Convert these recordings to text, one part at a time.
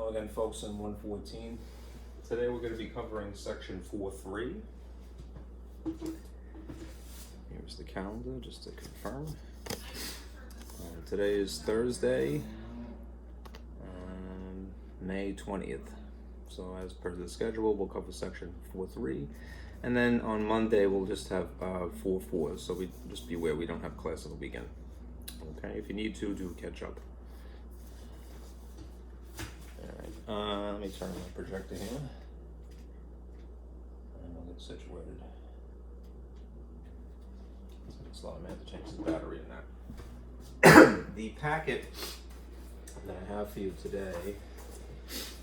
Hello again, folks, in 114. Today we're going to be covering section 4.3. Here's the calendar, just to confirm. Today is Thursday, May 20th. So as per the schedule, we'll cover section 4.3. And then on Monday, we'll just have 4.4. So just be aware we don't have class on the weekend. Okay, if you need to, do catch up. Let me turn on my projector here, and I'll get situated. It's a lot of man to change the battery in that. The packet that I have for you today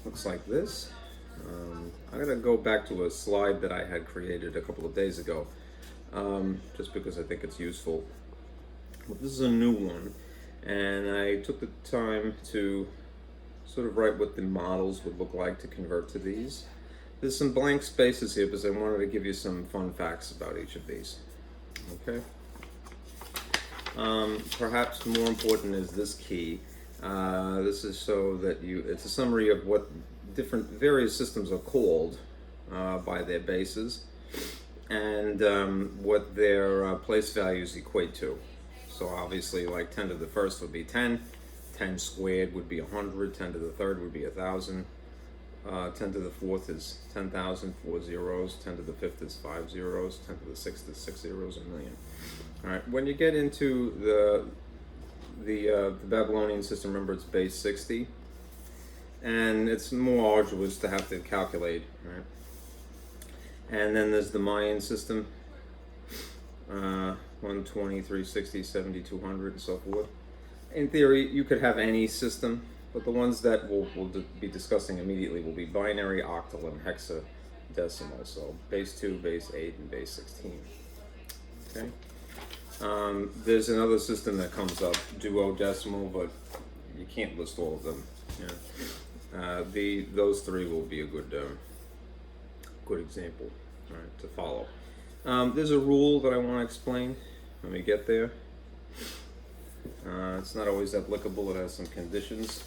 looks like this. I'm going to go back to a slide that I had created a couple of days ago, just because I think it's useful. But this is a new one, and I took the time to sort of write what the models would look like to convert to these. There's some blank spaces here because I wanted to give you some fun facts about each of these. Okay. Perhaps more important is this key. This is so that it's a summary of what various systems are called by their bases and what their place values equate to. So obviously, like 10 to the first would be 10. 10 squared would be 100, 10 to the third would be 1,000, 10 to the fourth is 10,000, 4 zeros, 10 to the fifth is 5 zeros, 10 to the sixth is 6 zeros, a million. All right, when you get into the Babylonian system, remember it's base 60, and it's more arduous to have to calculate, right? And then there's the Mayan system, 120, 360, 70, 200, and so forth. In theory, you could have any system, but the ones that we'll be discussing immediately will be binary, octal, and hexadecimal. So base 2, base 8, and base 16. Okay. There's another system that comes up, duodecimal, but you can't list all of them. Yeah. Those three will be a good example, right, to follow. There's a rule that I want to explain when we get there. It's not always applicable, it has some conditions.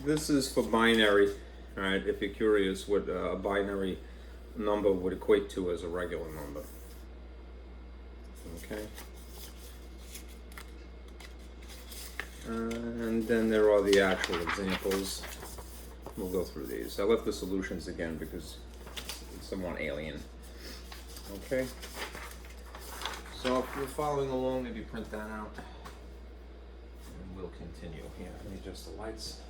This is for binary, right? If you're curious what a binary number would equate to as a regular number. Okay. And then there are the actual examples. We'll go through these. I left the solutions again because it's somewhat alien. Okay. So if you're following along, maybe print that out. We'll continue here. Let me adjust the lights.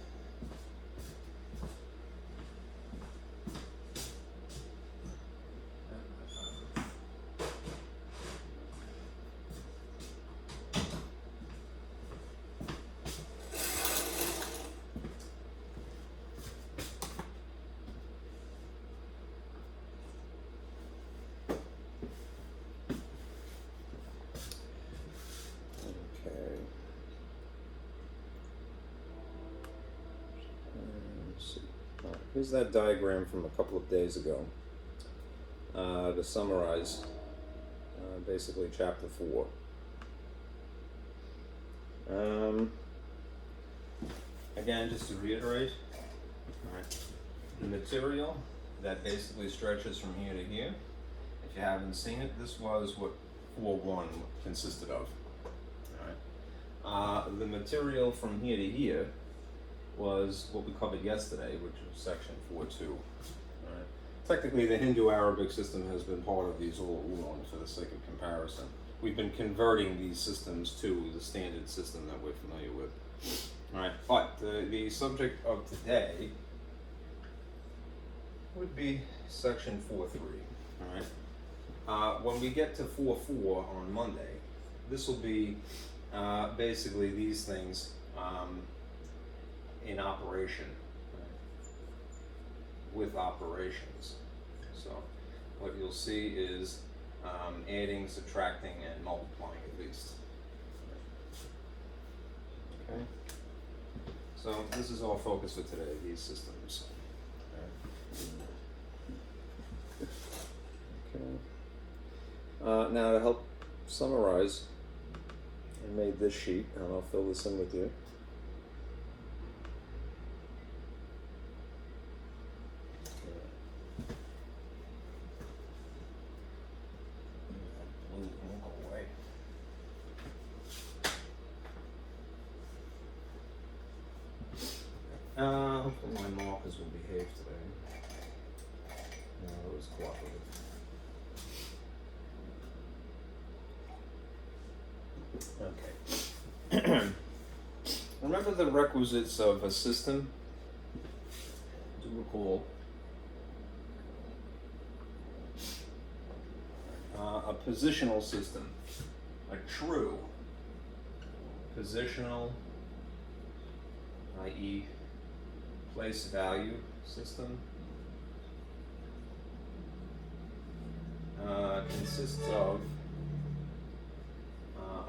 Here's that diagram from a couple of days ago to summarize basically chapter 4. Again, just to reiterate, right, the material that basically stretches from here to here. If you haven't seen it, this was what 4.1 consisted of. All right. The material from here to here was what we covered yesterday, which was section 4.2. Right. Technically, the Hindu-Arabic system has been part of these all along for the sake of comparison. We've been converting these systems to the standard system that we're familiar with. All right, but the subject of today would be section 4.3. All right. When we get to 4.4 on Monday, this will be basically these things in operation, right, with operations. So what you'll see is adding, subtracting, and multiplying at least. Okay. So this is our focus for today, these systems. Okay. Now to help summarize, I made this sheet, and I'll fill this in with you. Hopefully my markers will behave today. No, it was cooperative. Okay. Remember the requisites of a system? Do recall. A positional system, a true positional, i.e. place value system, consists of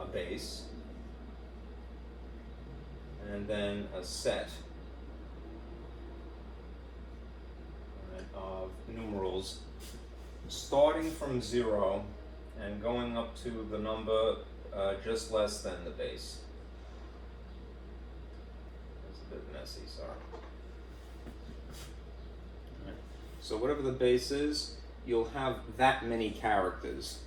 a base and then a set of numerals starting from 0 and going up to the number just less than the base. That's a bit messy, sorry. Right. So whatever the base is, you'll have that many characters.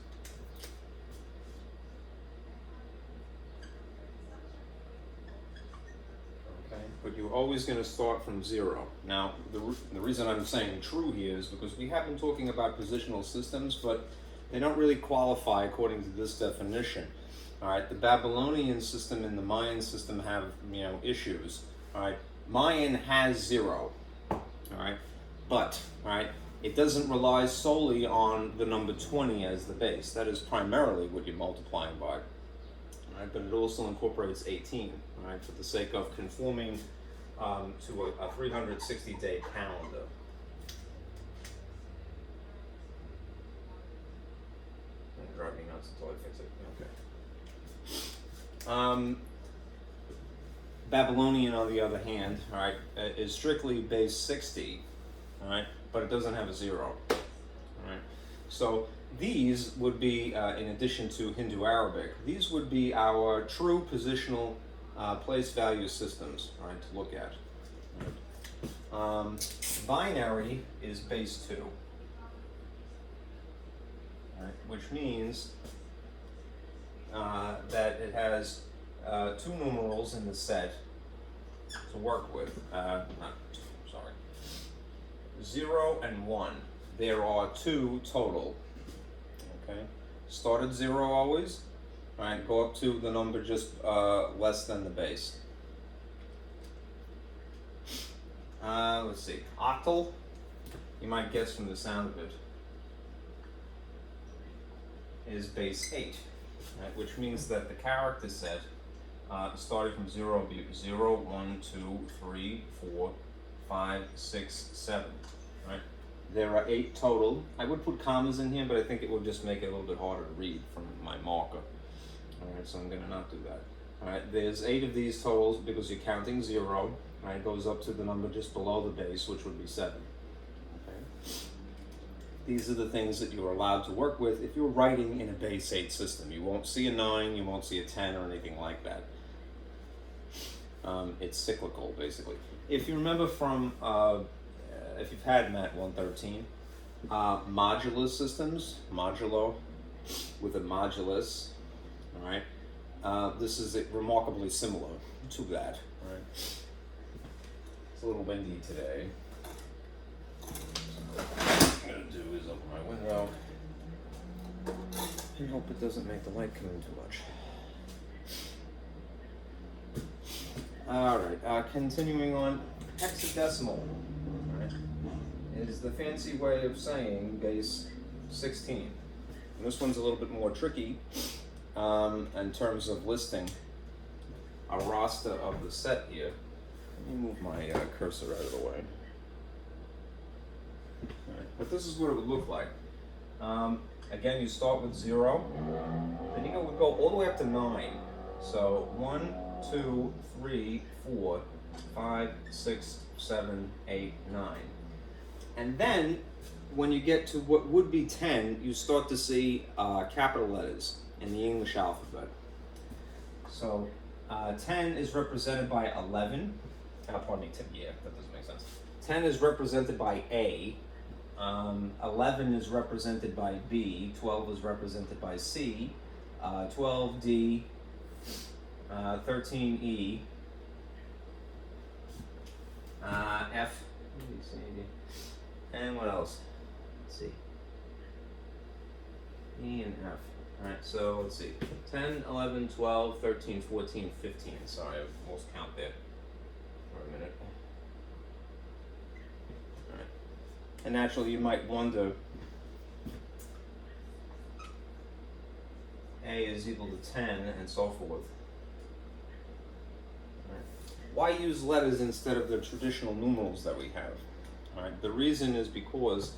Okay, but you're always going to start from 0. Now, the reason I'm saying true here is because we have been talking about positional systems, but they don't really qualify according to this definition. All right, the Babylonian system and the Mayan system have, issues. All right, Mayan has 0. All right, but it doesn't rely solely on the number 20 as the base. That is primarily what you're multiplying by. All right, but it also incorporates 18. All right, for the sake of conforming to a 360-day calendar. Drive me nuts until I fix it. Okay. Babylonian, on the other hand, all right, is strictly base 60, all right, but it doesn't have a 0. All right. So these would be, in addition to Hindu-Arabic, these would be our true positional place value systems, all right, to look at. All right. Binary is base 2. Right, which means that it has 2 numerals in the set to work with. 0 and 1. There are 2 total. Okay, start at 0 always. All right, go up to the number just less than the base. Let's see. Octal, you might guess from the sound of it, is base 8, right, which means that the character set starting from 0 will be 0, 1, 2, 3, 4, 5, 6, 7. Right? There are 8 total. I would put commas in here, but I think it would just make it a little bit harder to read from my marker. All right, so I'm going to not do that. All right, there's 8 of these totals because you're counting 0. Right, it goes up to the number just below the base, which would be 7. Okay. These are the things that you're allowed to work with if you're writing in a base 8 system. You won't see a 9, you won't see a 10 or anything like that. It's cyclical, basically. If you remember from, if you've had MAT-114, modulus systems, modulo with a modulus, all right? This is remarkably similar to that, right? It's a little windy today. What I'm going to do is open my window and hope it doesn't make the light come in too much. Alright, continuing on, hexadecimal, right, is the fancy way of saying base 16. And this one's a little bit more tricky in terms of listing a roster of the set here. Let me move my cursor out of the way. Right. But this is what it would look like. Again, you start with 0, then you would go all the way up to 9. So 1, 2, 3, 4, 5, 6, 7, 8, 9. And then when you get to what would be 10, you start to see capital letters in the English alphabet. So 10 is represented by 11. Pardon me, 10, yeah, that doesn't make sense. 10 is represented by A. 11 is represented by B. 12 is represented by C. 12D. 13E. F, and what else? Let's see. E and F. Alright, so let's see. 10, 11, 12, 13, 14, 15. Sorry, I lost count there for a minute. Alright. And naturally, you might wonder, A is equal to 10 and so forth. Alright. Why use letters instead of the traditional numerals that we have? Alright, the reason is because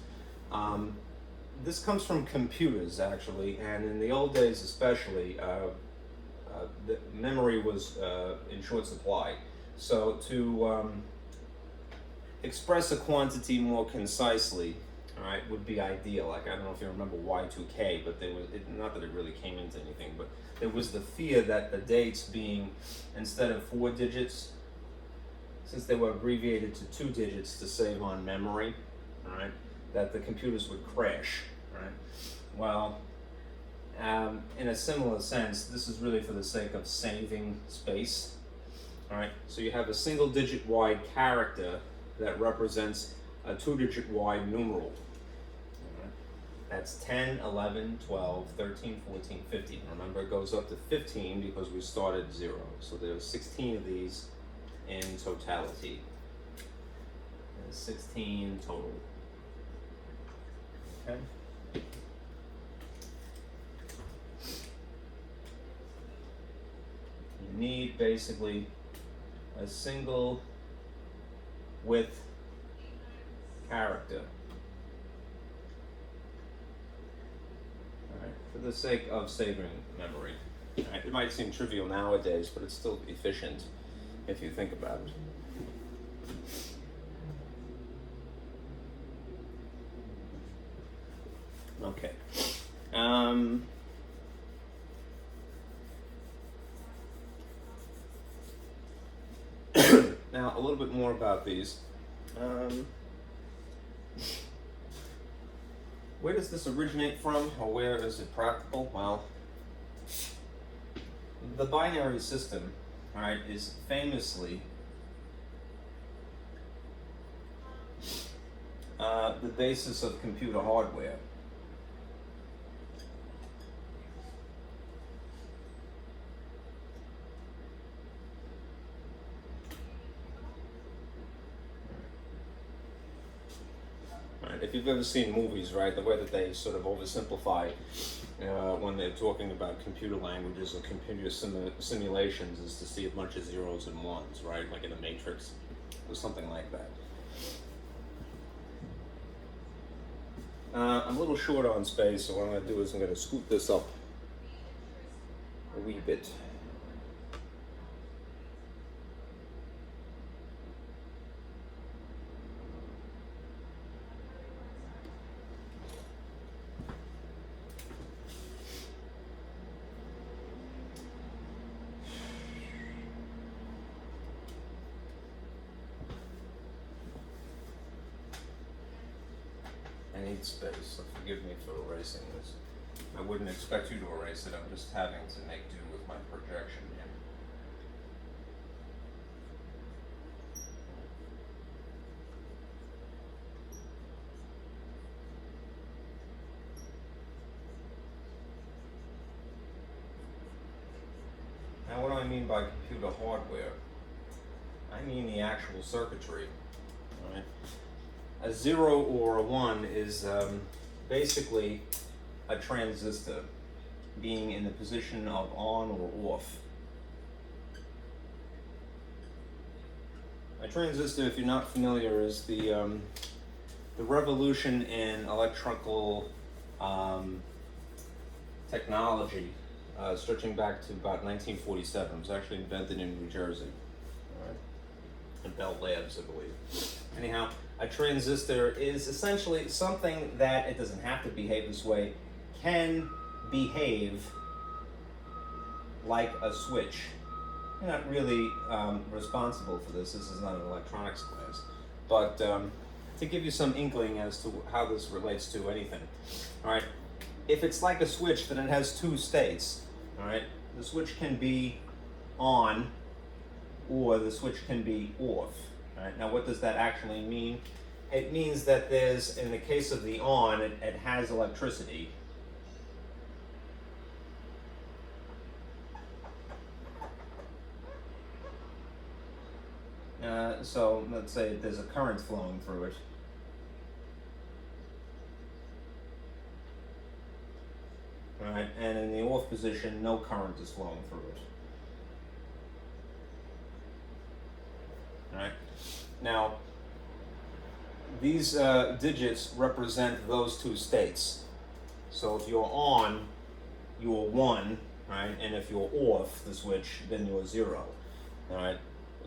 this comes from computers, actually, and in the old days especially, the memory was in short supply. So to express a quantity more concisely, all right, would be ideal. Like, I don't know if you remember Y2K, but there was, not that it really came into anything, but there was the fear that the dates being, instead of 4 digits, since they were abbreviated to 2 digits to save on memory, all right, that the computers would crash, right? Well, in a similar sense, this is really for the sake of saving space, all right? So you have a single digit wide character that represents a 2-digit wide numeral, all right? That's 10, 11, 12, 13, 14, 15. Remember, it goes up to 15 because we started 0. So there's 16 of these in totality. There's 16 total. Okay. You need basically a single width character. Alright, for the sake of saving memory. Alright, it might seem trivial nowadays, but it's still efficient if you think about it. Okay. Now, a little bit more about these. Where does this originate from, or where is it practical? Well, the binary system, all right, is famously the basis of computer hardware. If you've ever seen movies, right, the way that they sort of oversimplify when they're talking about computer languages or computer simulations is to see a bunch of zeros and ones, right, like in the Matrix or something like that. I'm a little short on space, so what I'm going to do is I'm going to scoot this up a wee bit. I need space, so forgive me for erasing this. I wouldn't expect you to erase it, I'm just having to make do with my projection here. Now, what do I mean by computer hardware? I mean the actual circuitry, all right? A 0 or a 1 is basically a transistor being in the position of on or off. A transistor, if you're not familiar, is the revolution in electrical technology stretching back to about 1947. It was actually invented in New Jersey, in Bell Labs, I believe. Anyhow, a transistor is essentially something that, it doesn't have to behave this way, can behave like a switch. You're not really responsible for this. This is not an electronics class. But to give you some inkling as to how this relates to anything. All right, if it's like a switch, then it has two states. All right, the switch can be on, or the switch can be off. All right, now what does that actually mean? It means that there's, in the case of the on, it has electricity. So let's say there's a current flowing through it. All right, and in the off position, no current is flowing through it. All right, now these digits represent those two states. So if you're on, you're 1, right? And if you're off the switch, then you're 0. All right.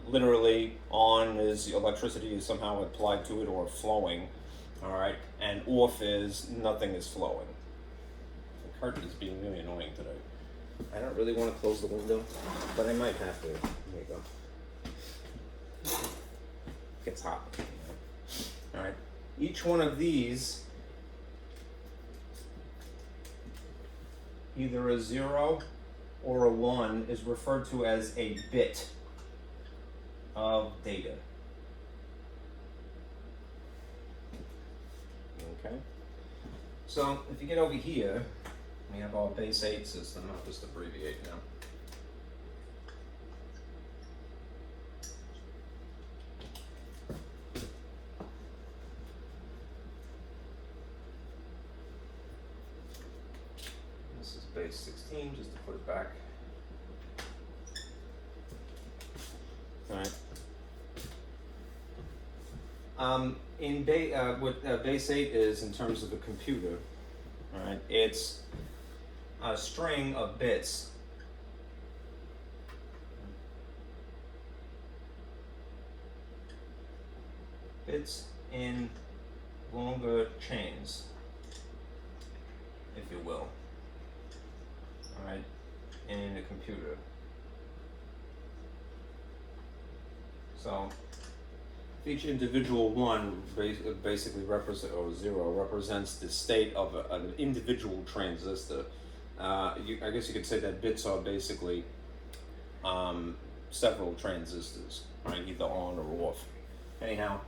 Literally, on is electricity is somehow applied to it or flowing. All right. And off is nothing is flowing. The curtain is being really annoying today. I don't really want to close the window, but I might have to. There you go. Gets hot. All right. Each one of these, either a 0 or a 1, is referred to as a bit of data. Okay. So if you get over here, we have our base 8 system. I'll just abbreviate now. This is base 16, just to put it back. All right. What base 8 is in terms of a computer, all right, it's a string of bits. Bits in longer chains, if you will, all right, in a computer. So each individual one basically represents, or 0 represents the state of an individual transistor. I guess you could say that bits are basically several transistors, right? Either on or off. Anyhow,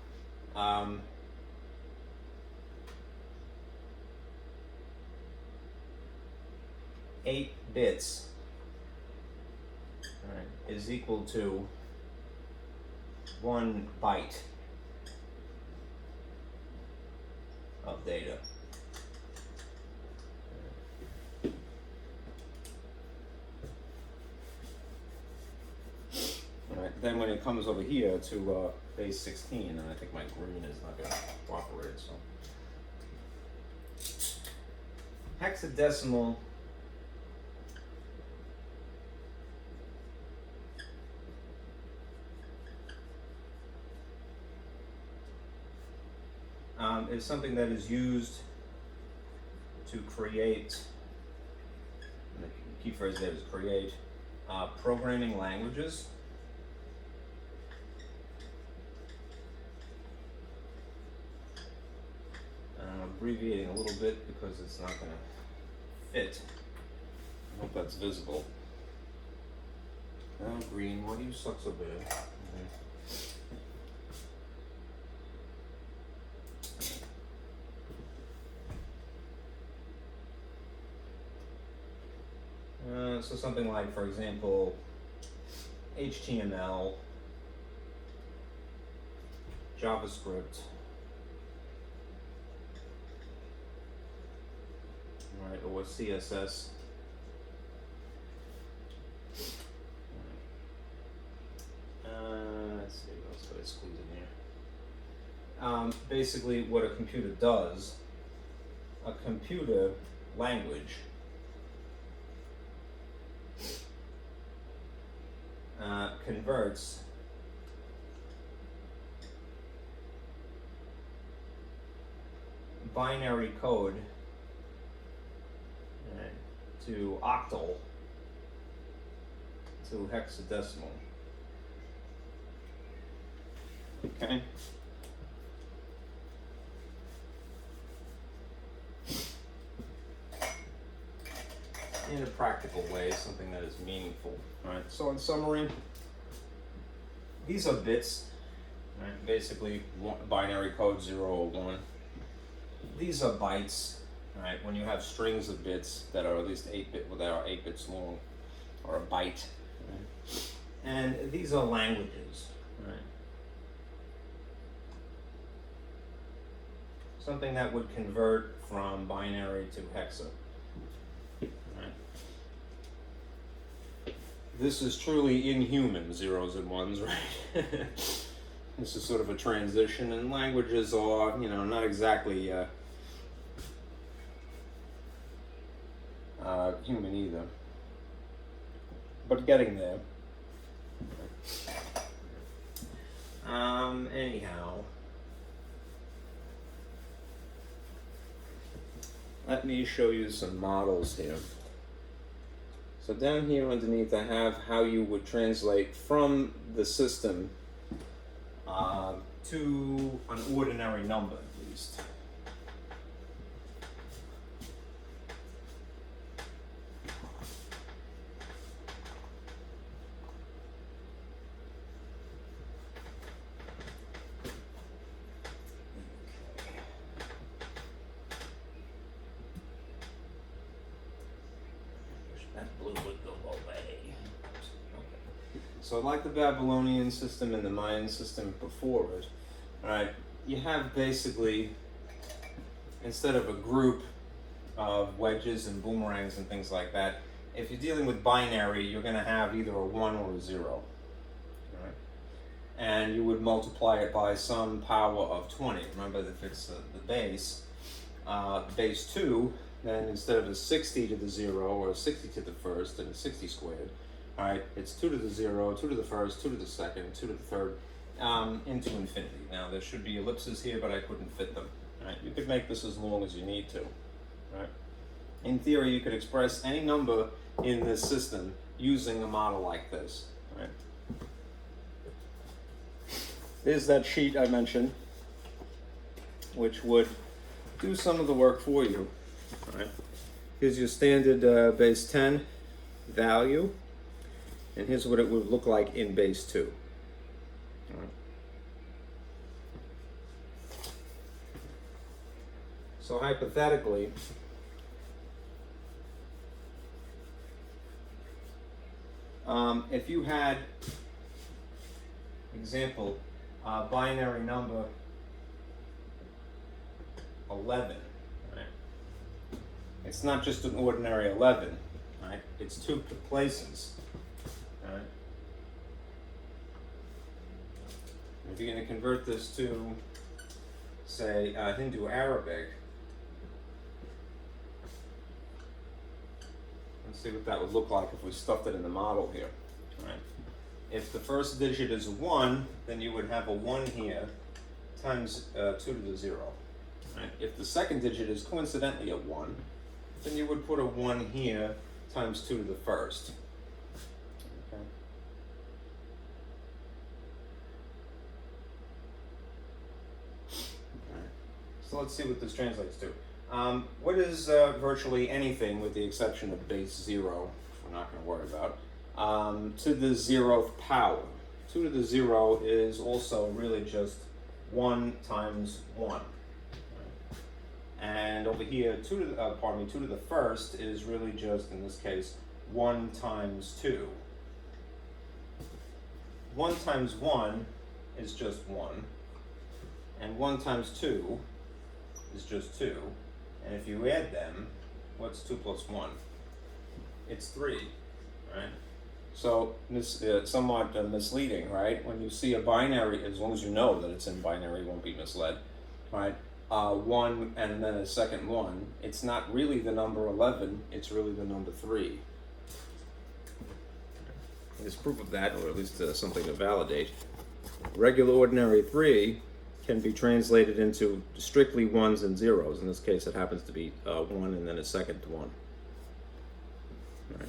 8 bits, all right, is equal to 1 byte of data. All right, then when it comes over here to base 16, and I think my green is not going to cooperate, so. Hexadecimal is something that is used to create, and the key phrase there is create, programming languages. I'm abbreviating a little bit because it's not going to fit. I hope that's visible. Oh, green, why do you suck so bad? Okay. So something like, for example, HTML, JavaScript, right, or CSS. Let's see, what else could I squeeze in here? Basically, what a computer does, a computer language converts binary code to octal to hexadecimal. Okay. In a practical way, something that is meaningful. All right. So in summary, these are bits, Right? Basically, binary code 0 or 1. These are bytes. Right? When you have strings of bits that are at least 8-bit, well, they are 8 bits long, or a byte. Right? And these are languages. Right? Something that would convert from binary to hexa. Right? This is truly inhuman, zeros and ones, right? This is sort of a transition, and languages are, not exactly human either, but getting there. Anyhow, let me show you some models here. So down here underneath I have how you would translate from the system to an ordinary number at least. So like the Babylonian system and the Mayan system before it, right, you have basically, instead of a group of wedges and boomerangs and things like that, if you're dealing with binary, you're going to have either a 1 or a 0. Right? And you would multiply it by some power of 20. Remember, if it's the base 2, then instead of a 60 to the 0 or a 60 to the first and a 60 squared, all right, it's 2 to the 0, 2 to the first, 2 to the second, 2 to the third, into infinity. Now, there should be ellipses here, but I couldn't fit them. All right? You could make this as long as you need to. Right? In theory, you could express any number in this system using a model like this. Right? There's that sheet I mentioned, which would do some of the work for you. All right? Here's your standard base 10 value. And here's what it would look like in base 2. All right. So hypothetically, if you had, example, binary number 11, right? It's not just an ordinary 11, right? It's 2 places. Right. If you're going to convert this to, say, Hindu Arabic, let's see what that would look like if we stuffed it in the model here. Right. If the first digit is 1, then you would have a 1 here times 2 to the 0. Right. If the second digit is coincidentally a 1, then you would put a 1 here times 2 to the first. So let's see what this translates to. What is virtually anything, with the exception of base 0, which we're not going to worry about, to the 0th power? 2 to the 0 is also really just 1 times 1. And over here, 2 to the first is really just, in this case, 1 times 2. 1 times 1 is just 1. And 1 times 2 is just 2, and if you add them, what's 2 plus 1? It's 3, right? So this is somewhat misleading, right? When you see a binary, as long as you know that it's in binary, you won't be misled, right? 1 and then a second 1, it's not really the number 11, it's really the number 3. There's proof of that, or at least something to validate. Regular ordinary 3 can be translated into strictly 1s and 0s. In this case, it happens to be 1 and then a second 1. All right.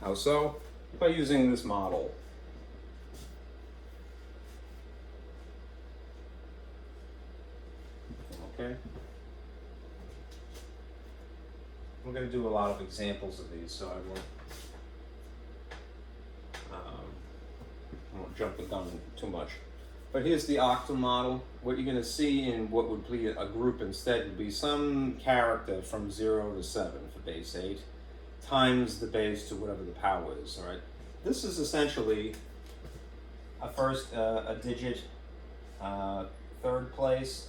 How so? By using this model. Okay. We're going to do a lot of examples of these, so I won't jump the gun too much. But here's the Octa model. What you're going to see in what would be a group instead would be some character from 0 to 7 for base 8 times the base to whatever the power is, all right? This is essentially a digit, third place,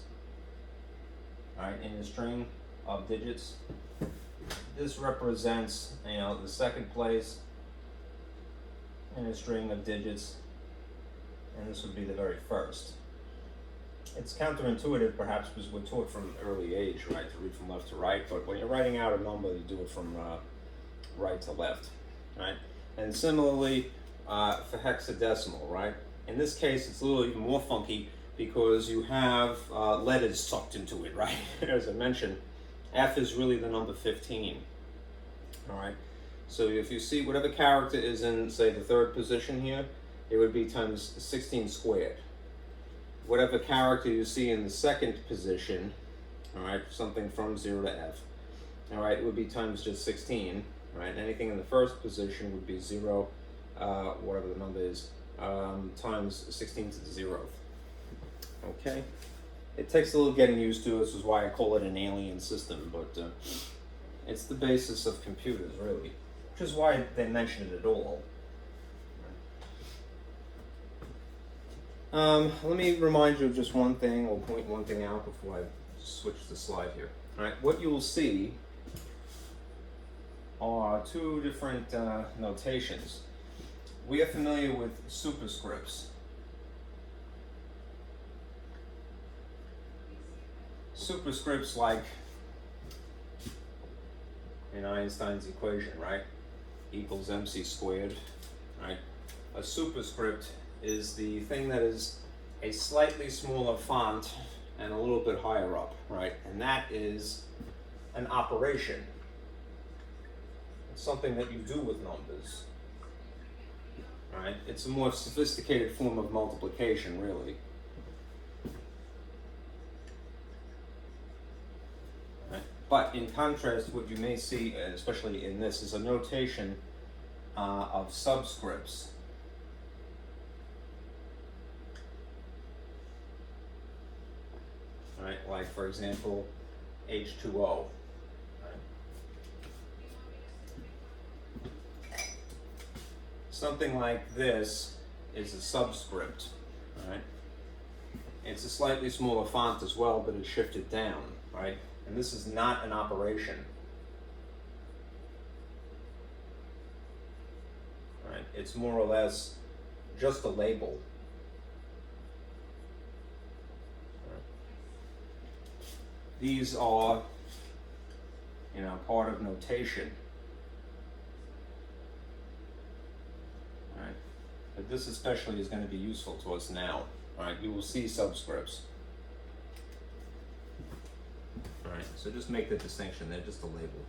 all right, in the string of digits. This represents, the second place in a string of digits, and this would be the very first. It's counterintuitive, perhaps, because we're taught from an early age, right, to read from left to right, but when you're writing out a number, you do it from right to left, right? And similarly, for hexadecimal, right? In this case, it's a little even more funky because you have letters sucked into it, right? As I mentioned, F is really the number 15, all right? So if you see whatever character is in, say, the third position here, it would be times 16 squared. Whatever character you see in the second position, all right, something from 0 to F, all right, it would be times just 16, right? Anything in the first position would be 0, whatever the number is, times 16 to the 0th. Okay? It takes a little getting used to. This is why I call it an alien system, but it's the basis of computers, really, which is why they mention it at all. Let me remind you of just one thing, or point one thing out before I switch the slide here. All right, what you will see are two different notations. We are familiar with superscripts. Superscripts like in Einstein's equation, right? Equals mc squared, right? A superscript is the thing that is a slightly smaller font and a little bit higher up, right? And that is an operation. It's something that you do with numbers, right? It's a more sophisticated form of multiplication, really. Right? But in contrast, what you may see, especially in this, is a notation of subscripts. Right, like for example, H2O. Right? Something like this is a subscript. Right? It's a slightly smaller font as well, but it's shifted down. Right? And this is not an operation. Right? It's more or less just a label. These are, part of notation. Right? But this especially is going to be useful to us now. Right? You will see subscripts. Right? So just make the distinction. They're just a label.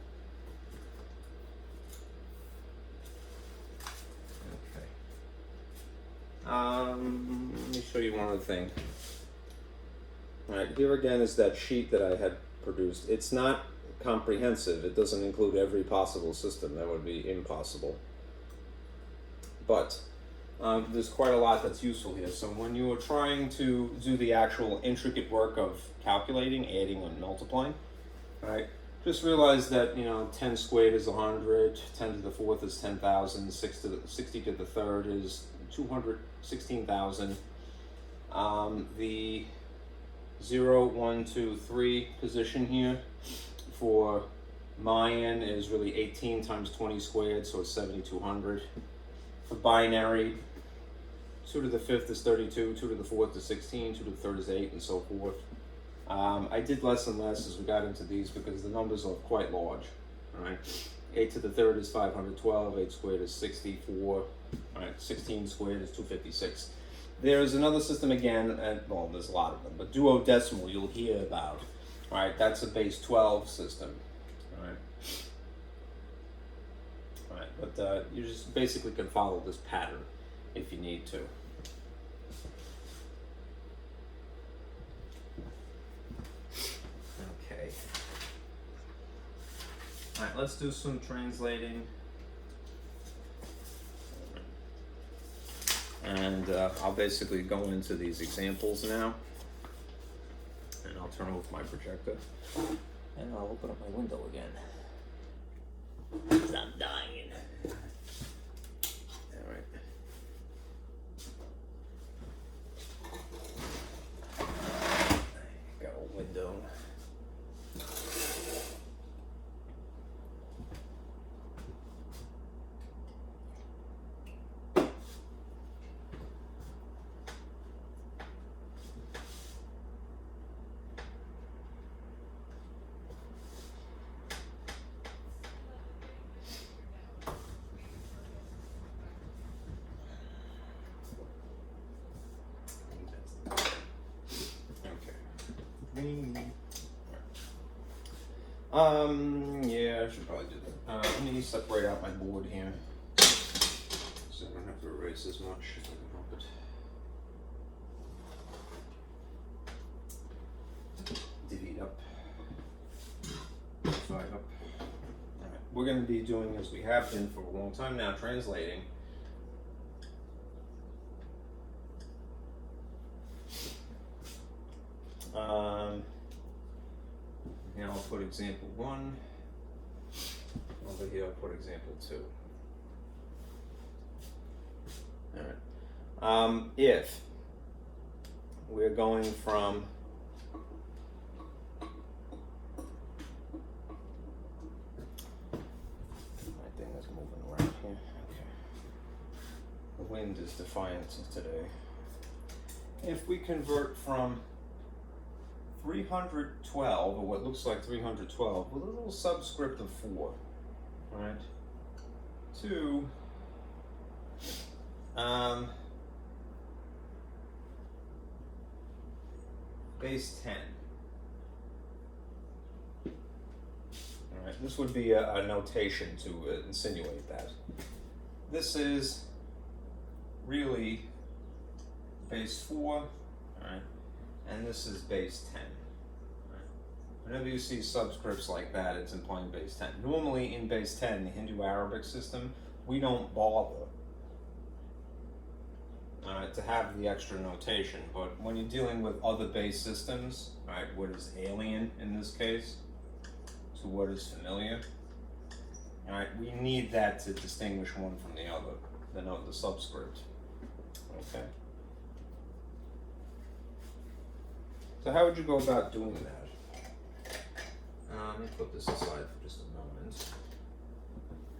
Okay. Let me show you one other thing. All right, here again is that sheet that I had produced. It's not comprehensive. It doesn't include every possible system. That would be impossible. But there's quite a lot that's useful here. So when you are trying to do the actual intricate work of calculating, adding, and multiplying, right, just realize that, 10 squared is 100, 10 to the 4th is 10,000, 60 to the 3rd is 216,000. The 0, 1, 2, 3 position here for Mayan is really 18 times 20 squared, so it's 7,200. For binary, 2 to the 5th is 32, 2 to the 4th is 16, 2 to the 3rd is 8, and so forth. I did less and less as we got into these because the numbers are quite large. All right, 8 to the 3rd is 512, 8 squared is 64, all right, 16 squared is 256. There's another system again, and well, there's a lot of them, but duodecimal you'll hear about. All right, that's a base 12 system. All right, but you just basically can follow this pattern if you need to. Okay. All right, let's do some translating. All And I'll basically go into these examples now. And I'll turn off my projector. And I'll open up my window again. Because I'm dying. Alright. Got a window. Yeah, I should probably do that. Let me separate out my board here so I don't have to erase as much if I can help it. Divide up. Divide up. Alright, we're going to be doing as we have been for a long time now, translating. Now I'll put example 1. Over here I'll put example 2. Alright. If we're going from my thing is moving around here. Okay. The wind is defiant today. If we convert from 312, or what looks like 312, with a little subscript of 4, right, to base 10. All right, this would be a notation to insinuate that. This is really base 4, all right, and this is base 10. Whenever you see subscripts like that, it's implying base 10. Normally in base 10, the Hindu-Arabic system, we don't bother to have the extra notation. But when you're dealing with other base systems, right, what is alien in this case to what is familiar, all right, we need that to distinguish one from the other, the subscript. Okay. So how would you go about doing that? Let me put this aside for just a moment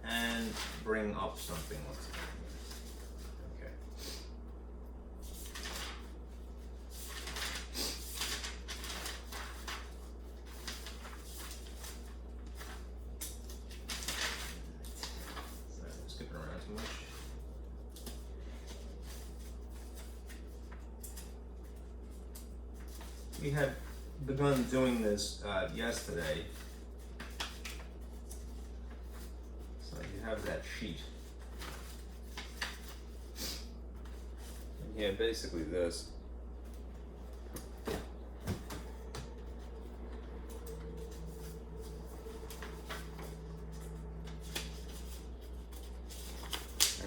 and bring up something. Okay. Sorry, I'm skipping around too much. We had begun doing this yesterday. So you have that sheet. And yeah, basically this. I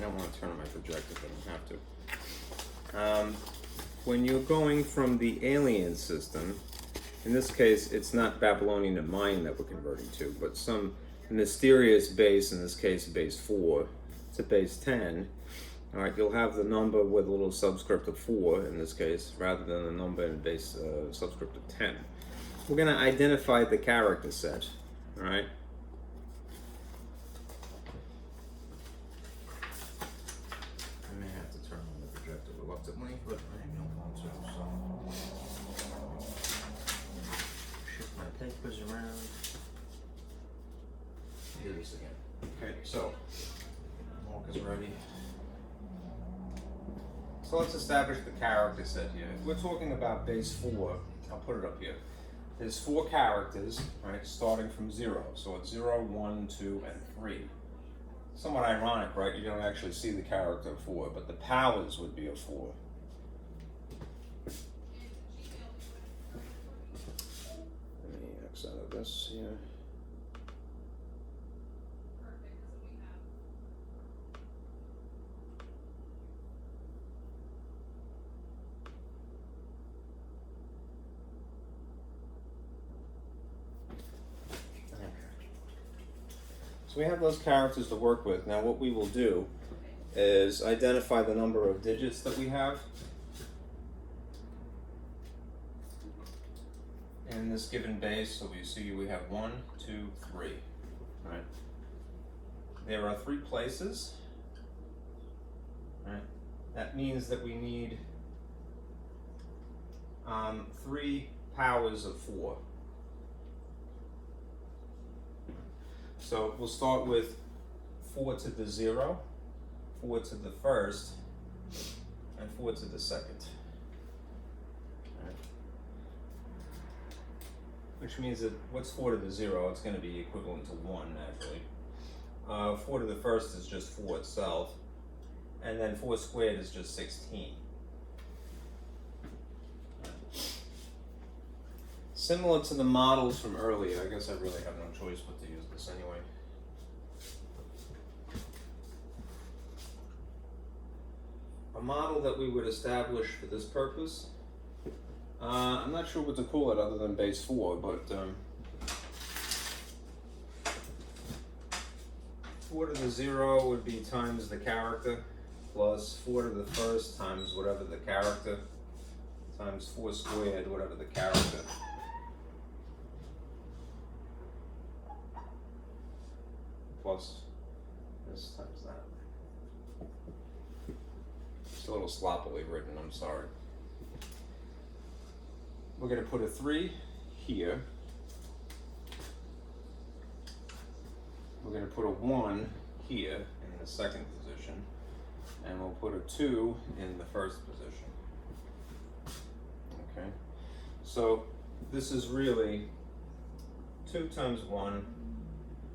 don't want to turn on my projector, but I don't have to. When you're going from the alien system, in this case, it's not Babylonian and Mayan that we're converting to, but some mysterious base, in this case base 4, to base 10. All right, you'll have the number with a little subscript of 4 in this case, rather than the number in base subscript of 10. We're going to identify the character set, all right? I may have to turn on the projector reluctantly, but I don't want to, so shift my papers around. Do this again. Okay, so Mark is ready. So let's establish the character set here. If we're talking about base 4, I'll put it up here. There's 4 characters, right, starting from 0. So it's 0, 1, 2, and 3. Somewhat ironic, right? You don't actually see the character of 4, but the powers would be a 4. Let me X out of this here. So we have those characters to work with. Now what we will do is identify the number of digits that we have in this given base. So we see we have 1, 2, 3. Right. There are 3 places. Right. That means that we need 3 powers of 4. So we'll start with 4 to the 0, 4 to the first, and 4 to the second. Right. Which means that what's 4 to the 0? It's going to be equivalent to 1 naturally. 4 to the first is just 4 itself, and then 4 squared is just 16. Similar to the models from earlier, I guess I really have no choice but to use this anyway. A model that we would establish for this purpose, I'm not sure what to call it other than base 4, but 4 to the 0 would be times the character, plus 4 to the first times whatever the character, times 4 squared, whatever the character. Plus this times that. It's a little sloppily written, I'm sorry. We're going to put a 3 here. We're going to put a 1 here in the second position. And we'll put a 2 in the first position. Okay. So this is really 2 times 1.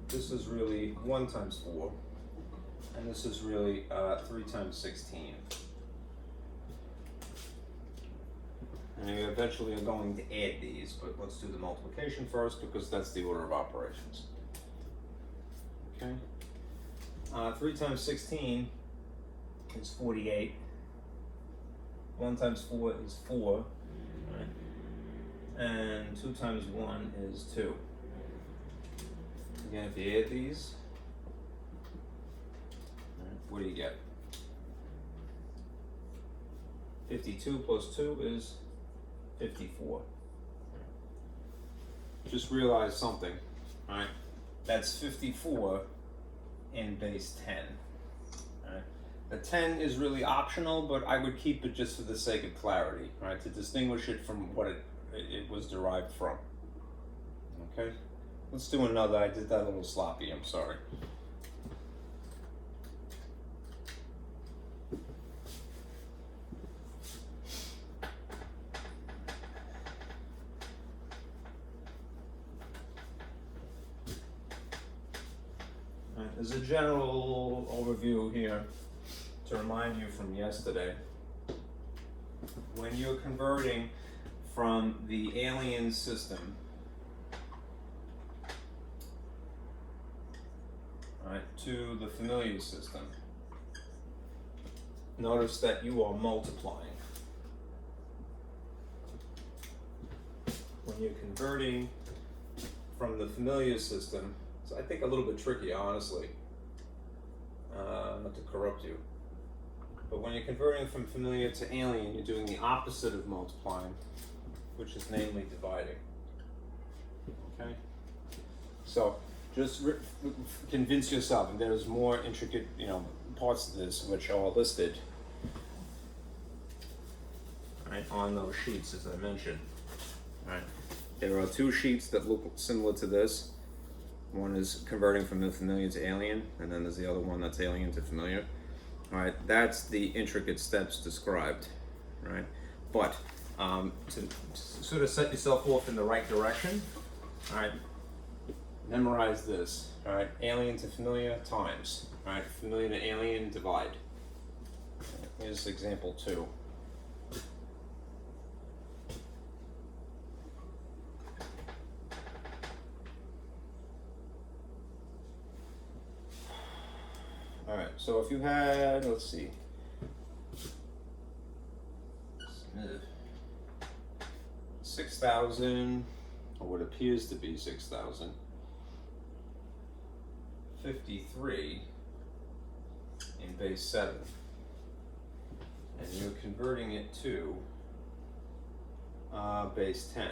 This is really 1 times 4, and this is really 3 times 16. And we eventually are going to add these, but let's do the multiplication first because that's the order of operations. Okay. 3 times 16 is 48. 1 times 4 is 4. Right? And 2 times 1 is 2. Again, if you add these, what do you get? 52 plus 2 is 54. Just realize something, right? That's 54 in base 10. Right? The 10 is really optional, but I would keep it just for the sake of clarity, right? To distinguish it from what it was derived from. Okay? Let's do another. I did that a little sloppy, I'm sorry. All right, there's a general overview here to remind you from yesterday. When you're converting from the alien system to the familiar system, notice that you are multiplying. When you're converting from the familiar system, it's I think a little bit tricky, honestly, not to corrupt you, but when you're converting from familiar to alien, you're doing the opposite of multiplying, which is namely dividing. Okay? So just convince yourself, and there's more intricate, parts of this which are listed right on those sheets, as I mentioned. Right. There are 2 sheets that look similar to this. One is converting from the familiar to alien, and then there's the other one that's alien to familiar. All right, that's the intricate steps described, right? But to sort of set yourself off in the right direction, all right, memorize this, all right? Alien to familiar times, all right? Familiar to alien, divide. Here's example 2. All right, so if you had, let's see, 6,000, or what appears to be 6,000, 53 in base 7. And you're converting it to base 10.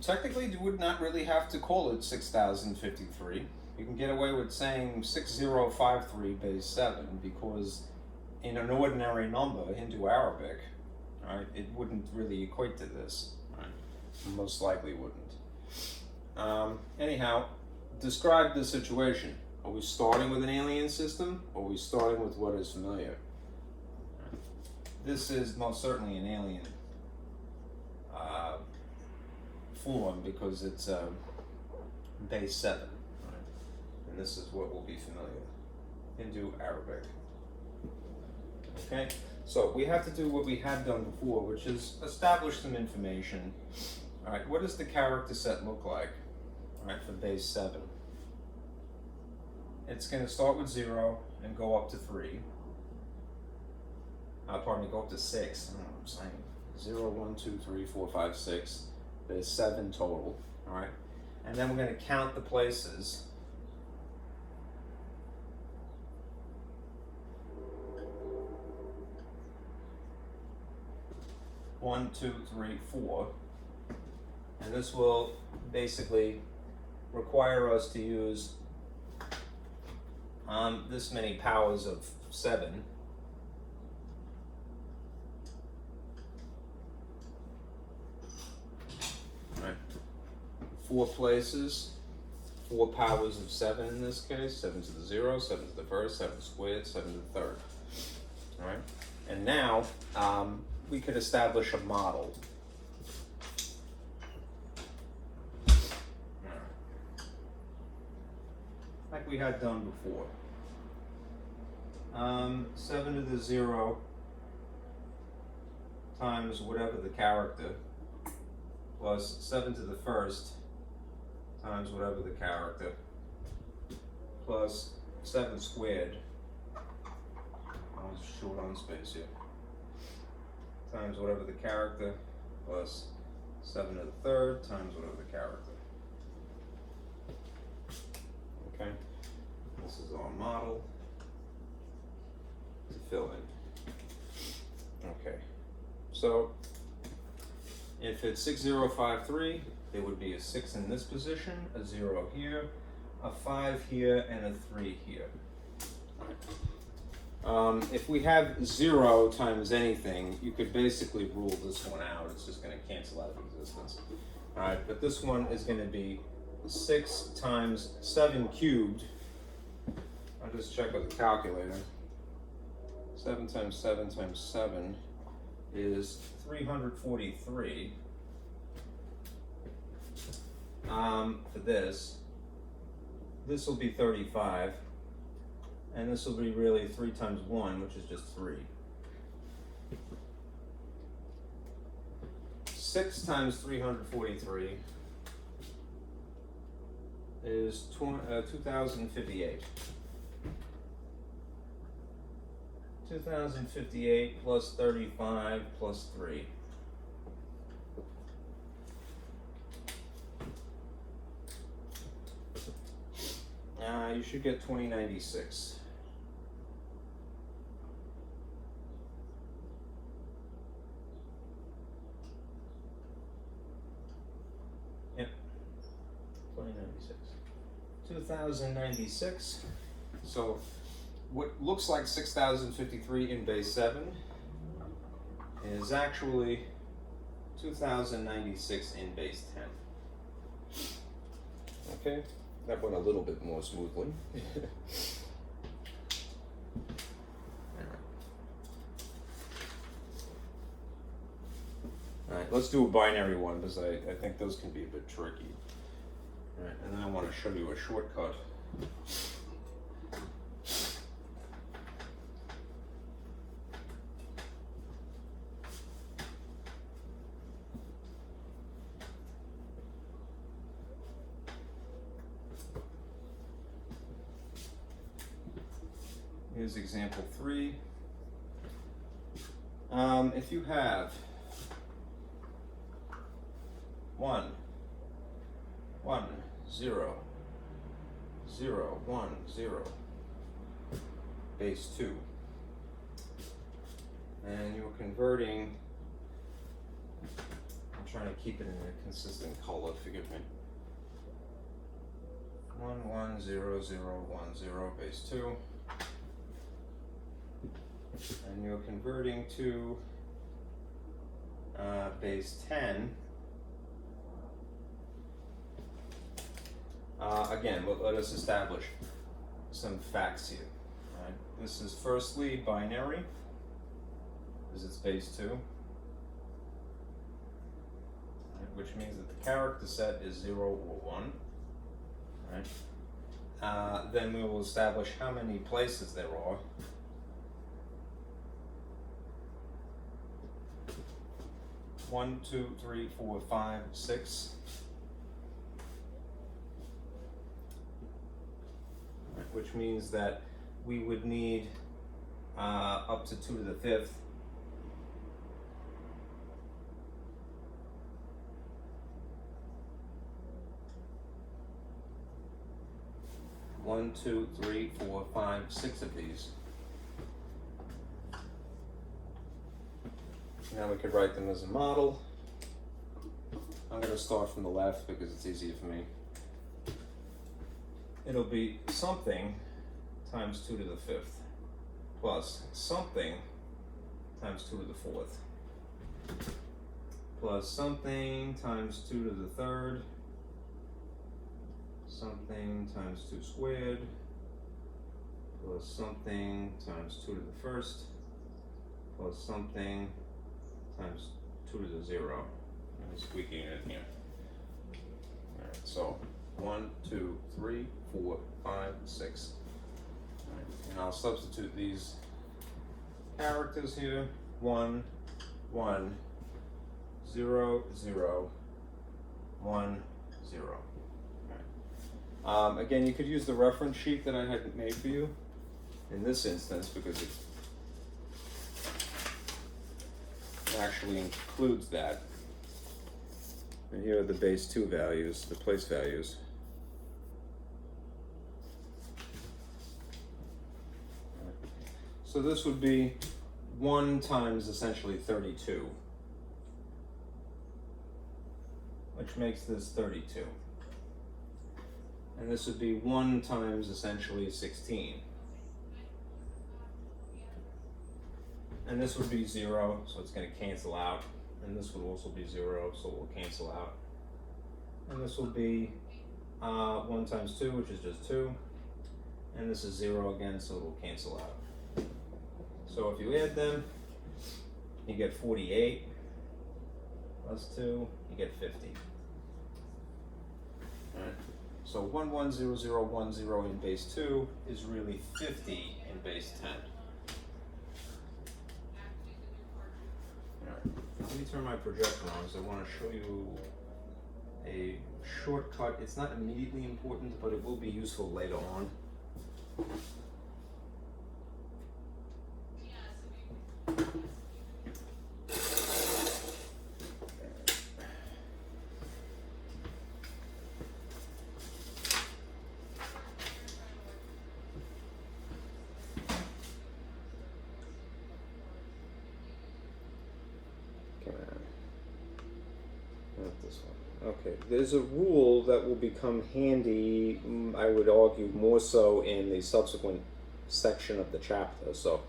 Technically, you would not really have to call it 6053. You can get away with saying 6053 base 7 because in an ordinary number, Hindu Arabic, right, it wouldn't really equate to this. Right? Most likely wouldn't. Anyhow, describe the situation. Are we starting with an alien system or are we starting with what is familiar? This is most certainly an alien form because it's base 7, right? And this is what will be familiar. Hindu Arabic. Okay, so we have to do what we have done before, which is establish some information. All right, what does the character set look like? All right, for base 7. It's going to start with 0 and go up to 3. Pardon me, go up to 6. I don't know what I'm saying. 0, 1, 2, 3, 4, 5, 6. There's 7 total. All right, and then we're going to count the places. One, 2, 3, 4, and this will basically require us to use this many powers of 7. Right. 4 places, 4 powers of 7 in this case, 7 to the 0, 7 to the first, 7 squared, 7 to the third. All right, and now we could establish a model. Like we had done before. 7 to the 0 times whatever the character plus 7 to the first times whatever the character plus 7 squared. I was short on space here. Times whatever the character plus 7 to the third times whatever the character. Okay, this is our model to fill in. Okay, so if it's 6053, there would be a 6 in this position, a 0 here, a 5 here, and a 3 here. If we have 0 times anything, you could basically rule this one out. It's just going to cancel out of existence. All right, but this one is going to be 6 times 7 cubed. I'll just check with the calculator. 7 times 7 times 7 is 343. For this will be 35. And this will be really 3 times 1, which is just 3. 6 times 343 is 2058. 2058 plus 35 plus 3. You should get 2096. Yep, 2096. 2096. So what looks like 6053 in base 7 is actually 2096 in base 10. Okay, that went a little bit more smoothly. Alright, let's do a binary one because I think those can be a bit tricky. Alright, and then I want to show you a shortcut. Here's example 3. If you have 1, 1, 0, 0, 1, 0, base 2, and you're converting, I'm trying to keep it in a consistent color, forgive me. 1, 1, 0, 0, 1, 0, base 2. And you're converting to base 10. Again, let us establish some facts here. Right? This is firstly binary, because it's base 2, right? Which means that the character set is 0 or 1. Right? Then we will establish how many places there are. One, 2, 3, 4, 5, 6. Right, which means that we would need up to 2 to the 5th. One, 2, 3, 4, 5, 6 of these. Now we could write them as a model. I'm going to start from the left because it's easier for me. It'll be something times 2 to the 5th plus something times 2 to the 4th plus something times 2 to the 3rd, something times 2 squared plus something times 2 to the 1st plus something times 2 to the 0. I'm squeaking it in here. Alright, so 1, 2, 3, 4, 5, 6. Alright, and I'll substitute these characters here. 1, 1, 0, 0, 1, 0. Alright. Again, you could use the reference sheet that I had made for you in this instance because it actually includes that. And here are the base 2 values, the place values. So this would be 1 times essentially 32, which makes this 32. And this would be 1 times essentially 16. And this would be 0, so it's going to cancel out. And this would also be 0, so it will cancel out. And this will be 1 times 2, which is just 2. And this is 0 again, so it will cancel out. So if you add them, you get 48 plus 2, you get 50. All right. So 1, 1, 0, 0, 1, 0 in base 2 is really 50 in base 10. Let me turn my projector on because I want to show you a shortcut. It's not immediately important, but it will be useful later on. Okay, there's a rule that will become handy, I would argue, more so in the subsequent section of the chapter. So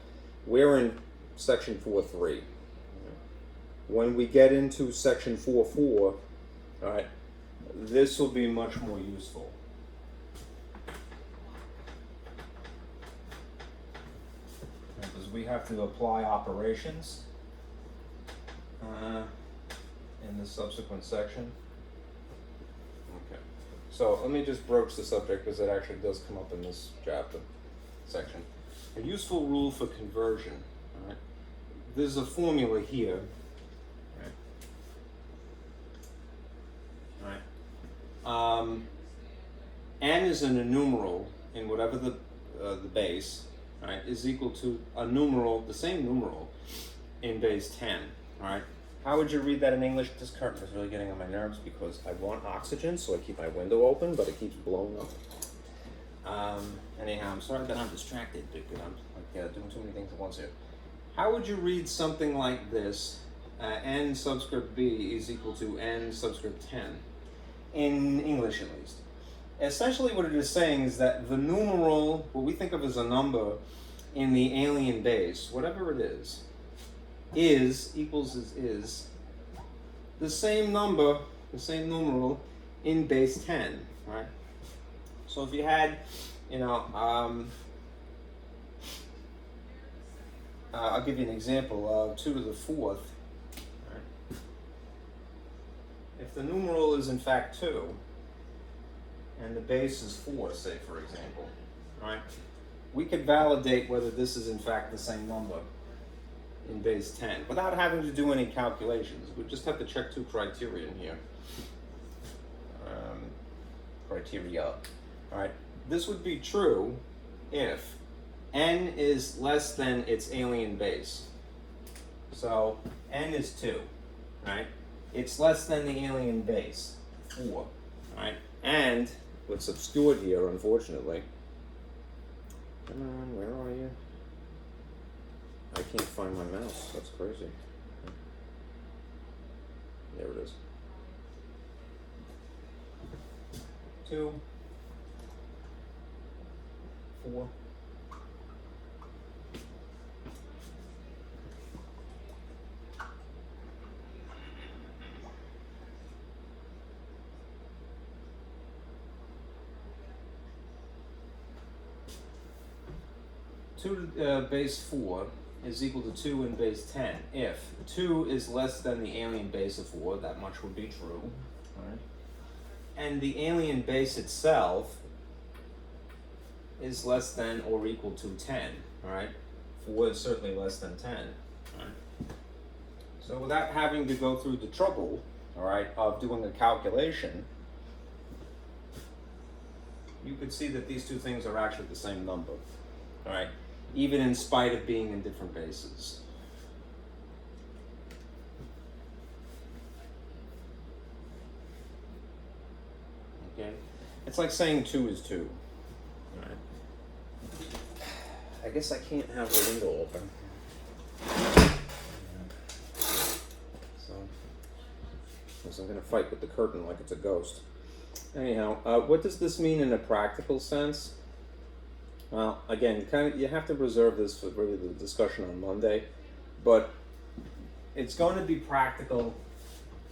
we're in section 4.3. When we get into section 4.4, all right, this will be much more useful. Because we have to apply operations in the subsequent section. Okay, so let me just broach the subject because it actually does come up in this chapter section. A useful rule for conversion. All right, there's a formula here. All right. N is in a numeral in whatever the base, right, is equal to a numeral, the same numeral, in base 10, all right? How would you read that in English? This curtain is really getting on my nerves because I want oxygen, so I keep my window open, but it keeps blowing up. Anyhow, I'm sorry that I'm distracted because I'm like, doing too many things at once here. How would you read something like this? N subscript b is equal to n subscript 10, in English at least. Essentially what it is saying is that the numeral, what we think of as a number in the alien base, whatever it is equals is the same number, the same numeral in base 10, right? So if you had, you know, I'll give you an example of 2 to the 4th. Right? If the numeral is in fact 2, and the base is 4, say for example, right? We could validate whether this is in fact the same number in base 10 without having to do any calculations. We just have to check 2 criterion here. Criteria. All right. This would be true if n is less than its alien base. So n is 2, right? It's less than the alien base, 4, right? And what's obscured here, unfortunately. Come on, where are you? I can't find my mouse. That's crazy. There it is. 2, 4. Two to base 4 is equal to 2 in base 10. If 2 is less than the alien base of 4, that much would be true. Right? And the alien base itself is less than or equal to 10. All right? 4 is certainly less than 10. All right? So without having to go through the trouble, all right, of doing a calculation, you could see that these two things are actually the same number. All right? Even in spite of being in different bases. Okay? It's like saying 2 is 2. All right? I guess I can't have the window open. So I'm going to fight with the curtain like it's a ghost. Anyhow, what does this mean in a practical sense? Well, again, you have to reserve this for really the discussion on Monday, but it's going to be practical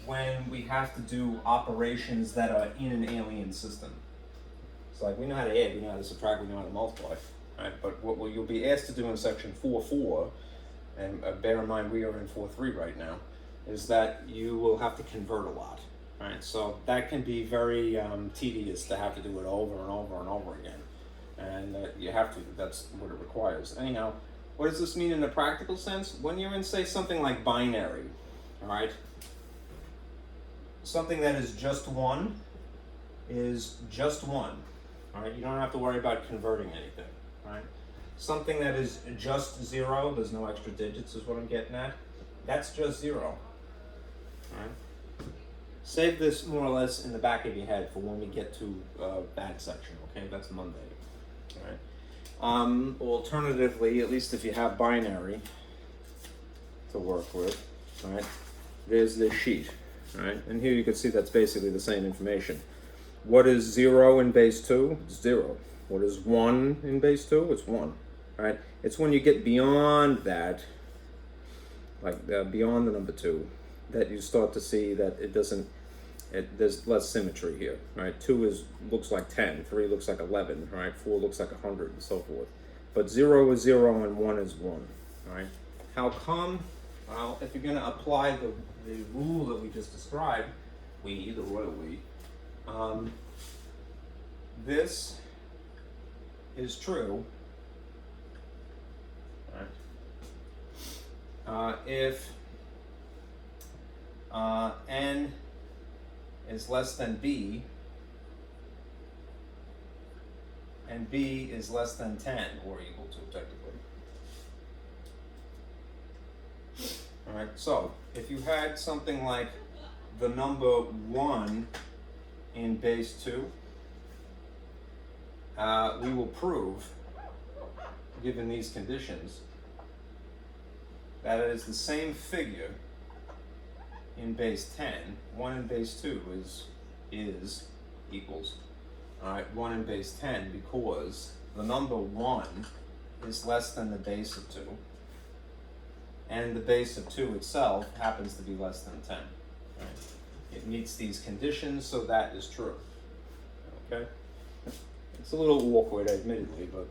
when we have to do operations that are in an alien system. It's like we know how to add, we know how to subtract, we know how to multiply, right? But what you'll be asked to do in section 4.4, and bear in mind we are in 4.3 right now, is that you will have to convert a lot, right? So that can be very tedious to have to do it over and over and over again. And you have to, that's what it requires. Anyhow, what does this mean in a practical sense? When you're in, say, something like binary, all right? Something that is just 1 is just 1, all right? You don't have to worry about converting anything, right? Something that is just 0, there's no extra digits is what I'm getting at, that's just 0, all right? Save this more or less in the back of your head for when we get to that section, okay? That's Monday. Right. Alternatively, at least if you have binary to work with, right, there's this sheet, right? And here you can see that's basically the same information. What is 0 in base 2? It's 0. What is 1 in base 2? It's 1, right? It's when you get beyond that, like beyond the number 2, that you start to see that it doesn't, there's less symmetry here, right? 2 looks like 10, 3 looks like 11, right? 4 looks like 100, and so forth. But 0 is 0 and 1 is 1, right? How come? Well, if you're going to apply the rule that we just described, the royal we, this is true, right? If n is less than b, and b is less than 10, or equal to, technically. right, so if you had something like the number 1 in base 2, we will prove, given these conditions, that it is the same figure in base 10. 1 in base 2 equals, all right, 1 in base 10, because the number 1 is less than the base of 2, and the base of 2 itself happens to be less than 10. Right? It meets these conditions, so that is true. Okay? It's a little awkward, admittedly, but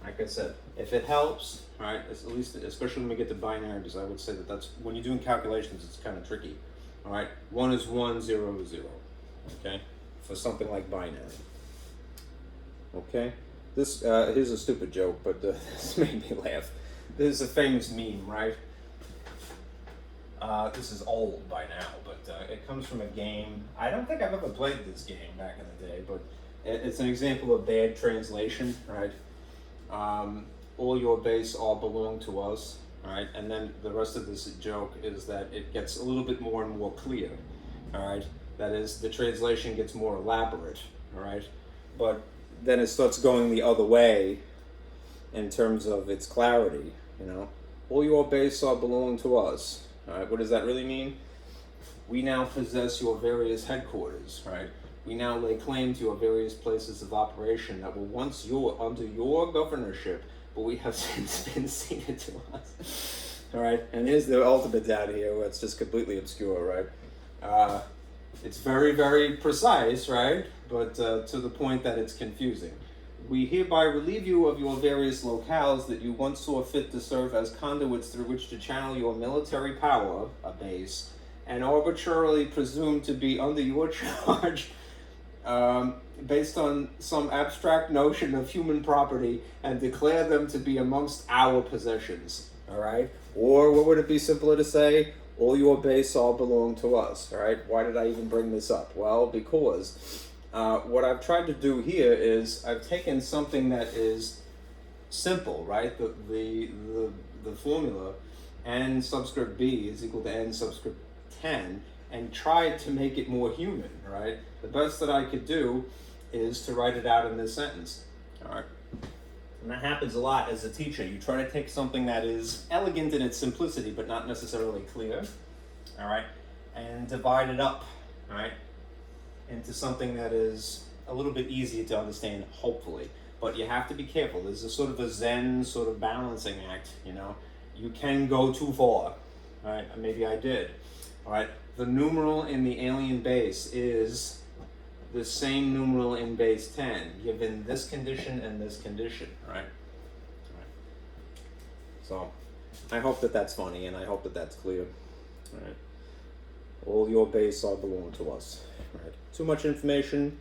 like I said, if it helps, right, at least, especially when we get to binaries, I would say that that's, when you're doing calculations, it's kind of tricky. All right? 1 is 1, 0 is 0. Okay? For something like binary. Okay? This, here's a stupid joke, but this made me laugh. This is a famous meme, right? This is old by now, but it comes from a game. I don't think I've ever played this game back in the day, but it's an example of bad translation, right? All your base all belong to us, right? And then the rest of this joke is that it gets a little bit more and more clear, all right? That is, the translation gets more elaborate, all right? But then it starts going the other way in terms of its clarity, you know? All your base all belong to us, all right? What does that really mean? We now possess your various headquarters, right? We now lay claim to your various places of operation that were once under your governorship, but we have since been ceded to us. All right, and here's the ultimate down here where it's just completely obscure, right? It's very, very precise, right? But to the point that it's confusing. We hereby relieve you of your various locales that you once saw fit to serve as conduits through which to channel your military power, a base, and arbitrarily presumed to be under your charge, based on some abstract notion of human property, and declare them to be amongst our possessions, all right? Or what would it be simpler to say? All your base all belong to us, all right? Why did I even bring this up? Well, because what I've tried to do here is I've taken something that is simple, right? The formula, n subscript b is equal to n subscript 10, and tried to make it more human, right? The best that I could do is to write it out in this sentence, all right? And that happens a lot as a teacher. You try to take something that is elegant in its simplicity, but not necessarily clear, all right? And divide it up, all right? Into something that is a little bit easier to understand, hopefully. But you have to be careful. There's a sort of a Zen sort of balancing act, you know? You can go too far, all right? Maybe I did, all right? The numeral in the alien base is the same numeral in base 10, given this condition and this condition, right? So, I hope that that's funny, and I hope that that's clear, all right? All your base all belong to us, right? Too much information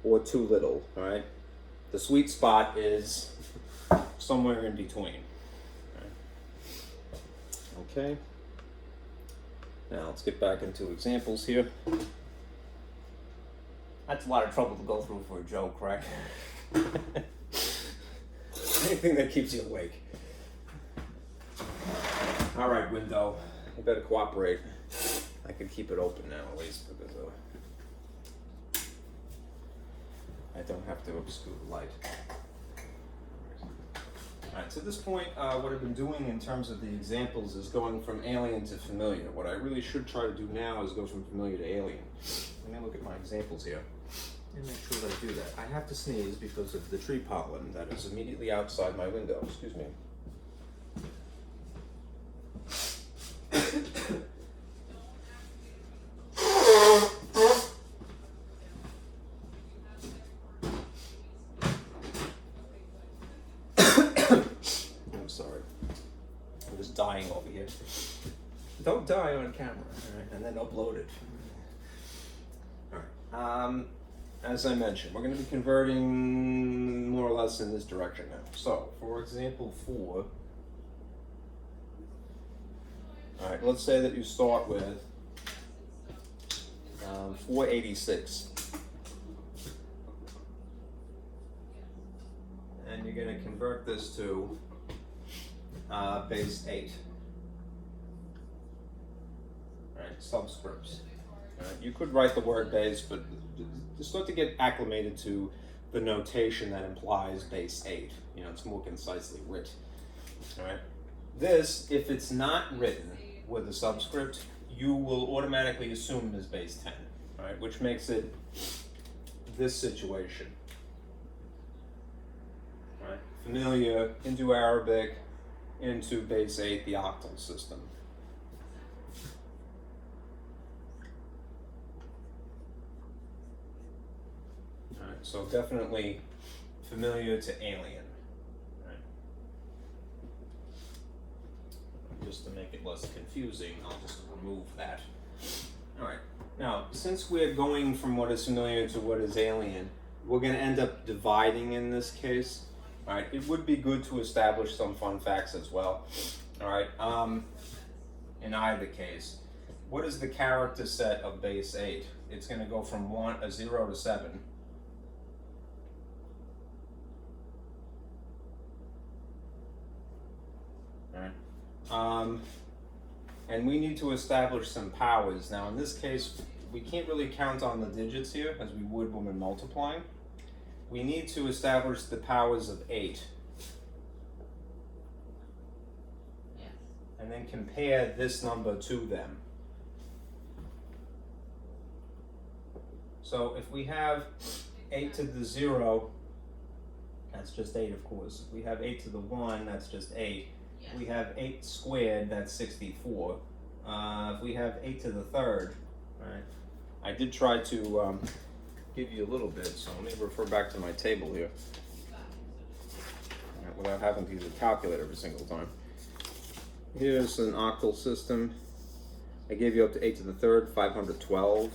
or too little, all right? The sweet spot is somewhere in between, right? Okay. Now let's get back into examples here. That's a lot of trouble to go through for a joke, right? Anything that keeps you awake. All right, window, you better cooperate. I can keep it open now, at least, because I don't have to obscure the light. All right, so at this point, what I've been doing in terms of the examples is going from alien to familiar. What I really should try to do now is go from familiar to alien. Let me look at my examples here and make sure that I do that. I have to sneeze because of the tree pollen that is immediately outside my window. Excuse me. I'm sorry. I'm just dying over here. Don't die on camera, all right? And then upload it. All right. As I mentioned, we're going to be converting more or less in this direction now. So, for example 4, all right, let's say that you start with 486. And you're going to convert this to base 8. right, subscripts. You could write the word base, but just start to get acclimated to the notation that implies base 8. You know, it's more concisely writ. All right. This, if it's not written with a subscript, you will automatically assume it is base 10, all right, which makes it this situation. All right. Familiar, Indo-Arabic, into base 8, the octal system. All right, so definitely familiar to alien. Right? Just to make it less confusing, I'll just remove that. All right, now since we're going from what is familiar to what is alien, we're going to end up dividing in this case. All right, it would be good to establish some fun facts as well. All right, in either case, what is the character set of base 8? It's going to go from 0 to 7. All right, and we need to establish some powers. Now, in this case, we can't really count on the digits here as we would when we're multiplying. We need to establish the powers of 8. Yes. And then compare this number to them. So if we have 8 to the 0, that's just 8, of course. If we have 8 to the 1, that's just 8. Yes. If we have 8 squared, that's 64. If we have 8 to the 3rd, right? I did try to give you a little bit, so let me refer back to my table here. All right, without having to use a calculator every single time. Here's an octal system. I gave you up to 8 to the 3rd, 512.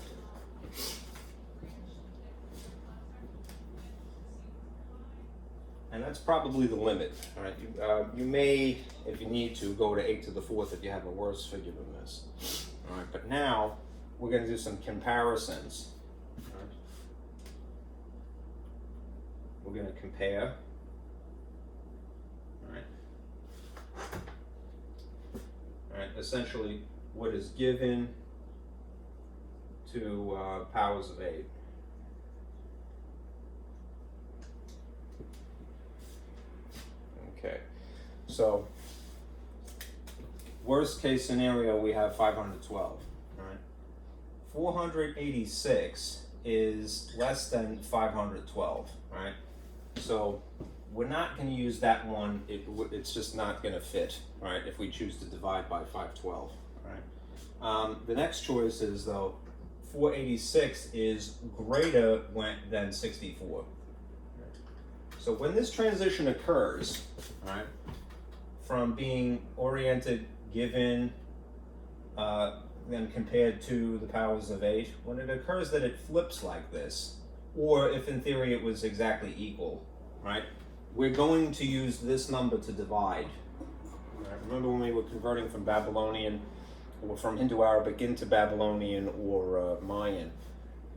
And that's probably the limit. All right, you may, if you need to, go to 8 to the 4th if you have a worse figure than this. All right, but now we're going to do some comparisons. All right. We're going to compare. All right. All right. Essentially, what is given to powers of 8. Okay, so worst case scenario, we have 512, all right? 486 is less than 512, right? So we're not going to use that one. It's just not going to fit, right, if we choose to divide by 512, right? The next choice is, though, 486 is greater than 64. So when this transition occurs, all right, from being oriented, given, then compared to the powers of 8, when it occurs that it flips like this, or if in theory it was exactly equal, right, we're going to use this number to divide. Right? Remember when we were converting from Babylonian, or from Indo-Arabic into Babylonian or Mayan,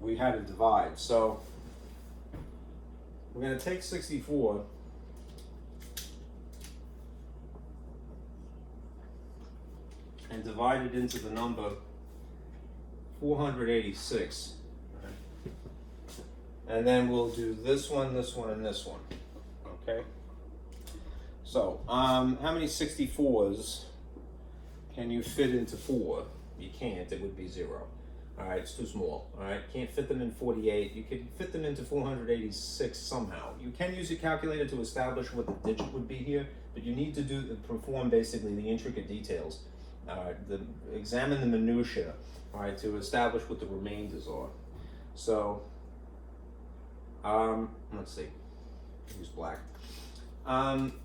we had to divide. So we're going to take 64 and divide it into the number 486. Right? And then we'll do this one, and this one. Okay? So, how many 64s can you fit into 4? You can't, it would be 0. All right, it's too small. All right, can't fit them in 48. You could fit them into 486 somehow. You can use your calculator to establish what the digit would be here, but you need to perform basically the intricate details. Examine the minutia, all right, to establish what the remainders are. So, let's see. Use black.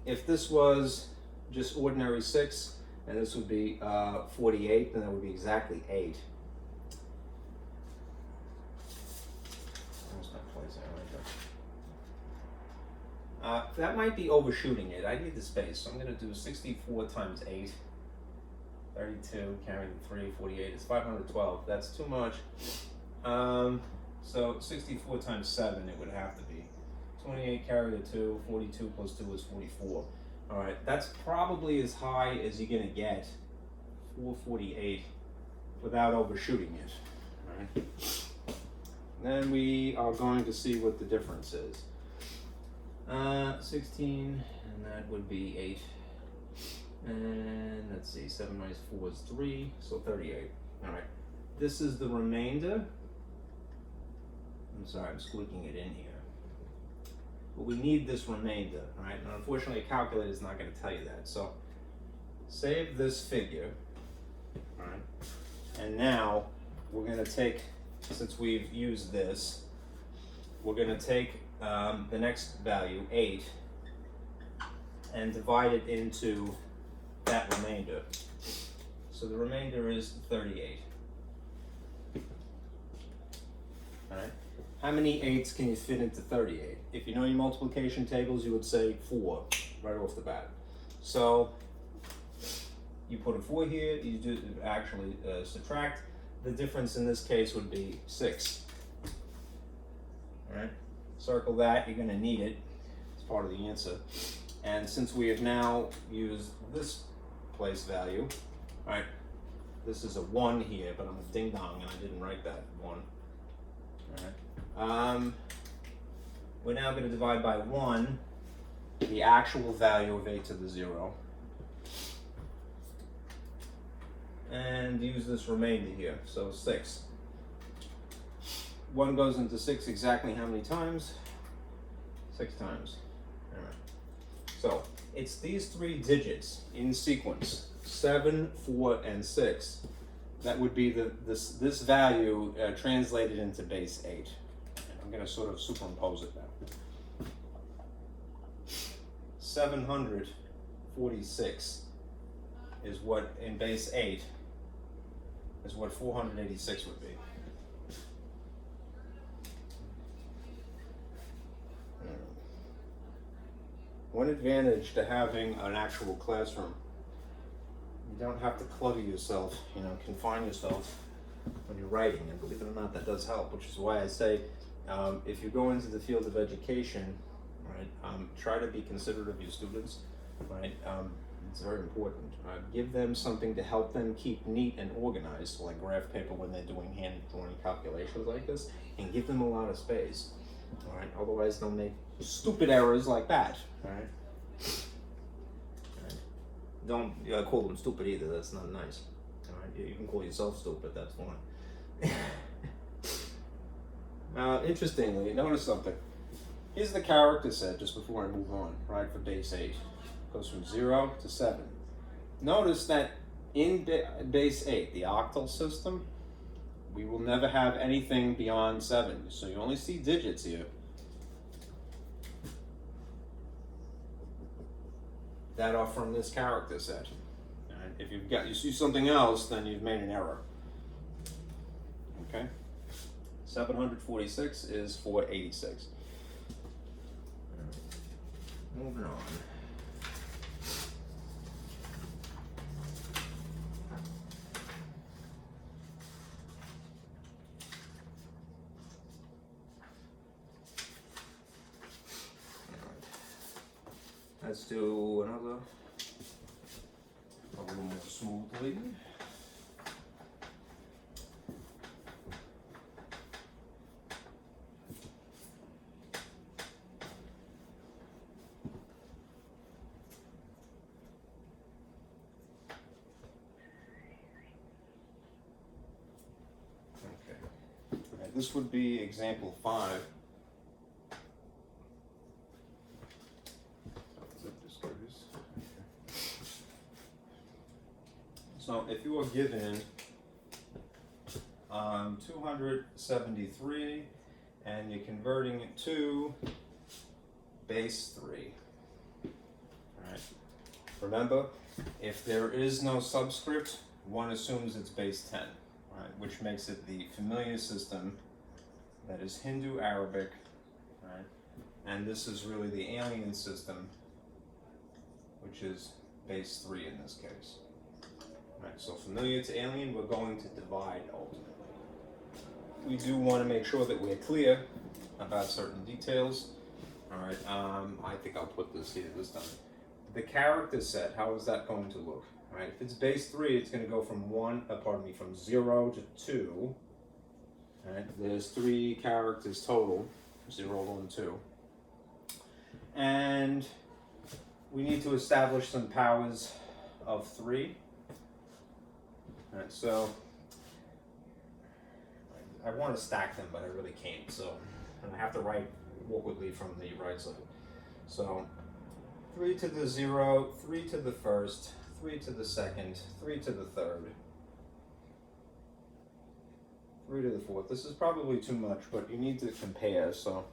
If this was just ordinary 6, and this would be 48, then that would be exactly 8. That might be overshooting it. I need the space, so I'm going to do 64 times 8. 32, carrying 3, 48. It's 512. That's too much. So 64 times 7, it would have to be. 28 carried a 2. 42 plus 2 is 44. All right, that's probably as high as you're going to get. 448. without overshooting it. Right? Then we are going to see what the difference is. 16, and that would be 8. And let's see, 7 minus 4 is 3, so 38. All right, this is the remainder. I'm sorry, I'm squeaking it in here. But we need this remainder, right? And unfortunately, a calculator is not going to tell you that. So save this figure, all right? And now we're going to take, since we've used this, we're going to take the next value, 8, and divide it into that remainder. So the remainder is 38. All right. How many 8s can you fit into 38? If you know your multiplication tables, you would say 4 right off the bat. So you put a 4 here, you do actually subtract. The difference in this case would be 6. All right, circle that, you're going to need it. It's part of the answer. And since we have now used this place value, all right, this is a 1 here, but I'm a ding dong and I didn't write that 1. All right. We're now going to divide by 1 the actual value of 8 to the 0. And use this remainder here, so 6. 1 goes into 6 exactly how many times? 6 times. All right. So it's these 3 digits in sequence, 7, 4, and 6. That would be this value translated into base 8. I'm going to sort of superimpose it now. 746 is what, in base 8, is what 486 would be. One advantage to having an actual classroom, you don't have to clutter yourself, confine yourself when you're writing, and believe it or not, that does help, which is why I say, if you go into the field of education, right, try to be considerate of your students, right, it's very important. Give them something to help them keep neat and organized, like graph paper when they're doing hand-drawn calculations like this, and give them a lot of space, all right, otherwise they'll make stupid errors like that, all right. Don't call them stupid either, that's not nice. All right? You can call yourself stupid, that's fine. Interestingly, notice something. Here's the character set just before I move on, right, for base 8. It goes from 0 to 7. Notice that in base 8, the octal system, we will never have anything beyond 7. So you only see digits here. That are from this character set. Right? If you see something else, then you've made an error. Okay? 746 is 486. Moving on. Let's do another a little more smoothly. Okay. All right, this would be example 5. So if you are given 273 and you're converting it to base 3, all right. Remember, if there is no subscript, one assumes it's base 10, right, which makes it the familiar system that is Hindu Arabic, right, and this is really the alien system, which is base 3 in this case. Right, so familiar to alien, we're going to divide ultimately. We do want to make sure that we're clear about certain details. All right, I think I'll put this here this time. The character set, how is that going to look? All right, if it's base 3, it's going to go from from 0 to 2. All right, there's 3 characters total, 0, 1, 2. And we need to establish some powers of 3. All right, so I want to stack them, but I really can't. So and I have to write awkwardly from the right side. So 3 to the 0, 3 to the first, 3 to the second, 3 to the third, 3 to the fourth. This is probably too much, but you need to compare. So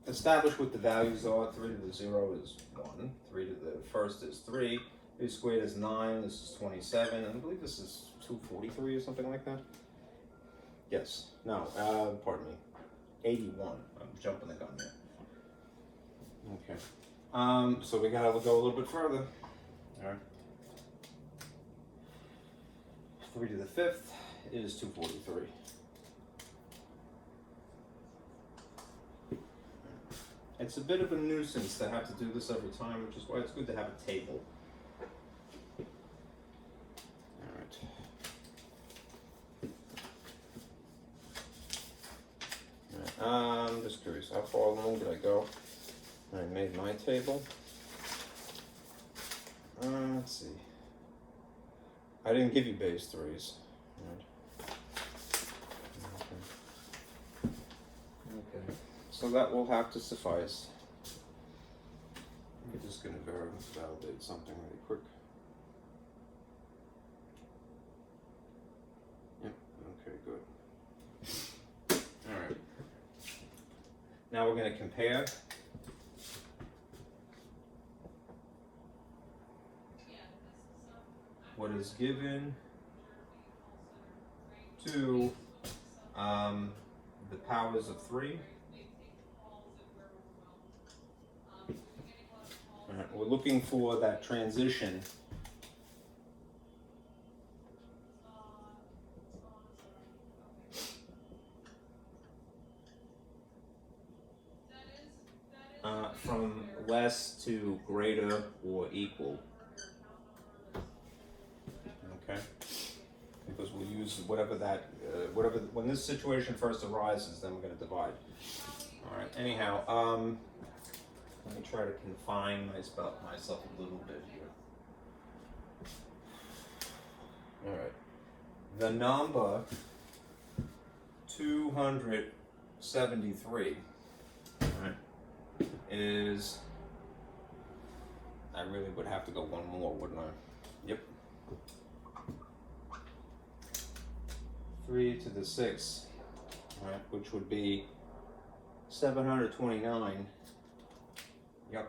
establish what the values are. 3 to the 0 is 1. 3 to the first is 3. 3 squared is 9. This is 27. I believe this is 243 or something like that. Yes. No. Pardon me. 81. I'm jumping the gun here. Okay. So we gotta go a little bit further. All right. 3 to the 5th is 243. It's a bit of a nuisance to have to do this every time, which is why it's good to have a table. All right. I'm just curious, how far along did I go? I made my table. Let's see. I didn't give you base 3s. Right. Okay. So that will have to suffice. I'm just going to validate something really quick. Yep. Okay, good. All right. Now we're going to compare. What is given to the powers of 3. All right, we're looking for that transition from less to greater or equal. Okay, because we'll use whatever when this situation first arises, then we're going to divide. All right. Anyhow, let me try to confine myself a little bit here. All right. The number 273. All right, is. I really would have to go one more, wouldn't I? Yep. 3 to the 6th, right, which would be 729. Yuck.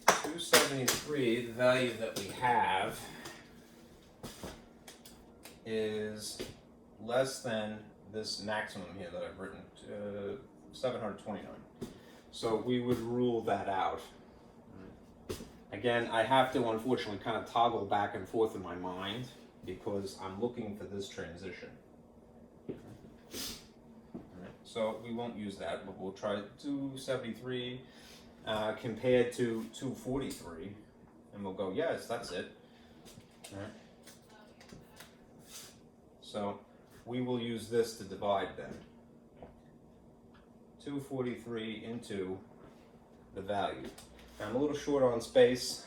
$273, the value that we have is less than this maximum here that I've written, 729. So we would rule that out. Again, I have to unfortunately kind of toggle back and forth in my mind because I'm looking for this transition. So we won't use that, but we'll try 273 compared to 243, and we'll go, yes, that's it. All right. So we will use this to divide then. 243 into the value. Now, I'm a little short on space.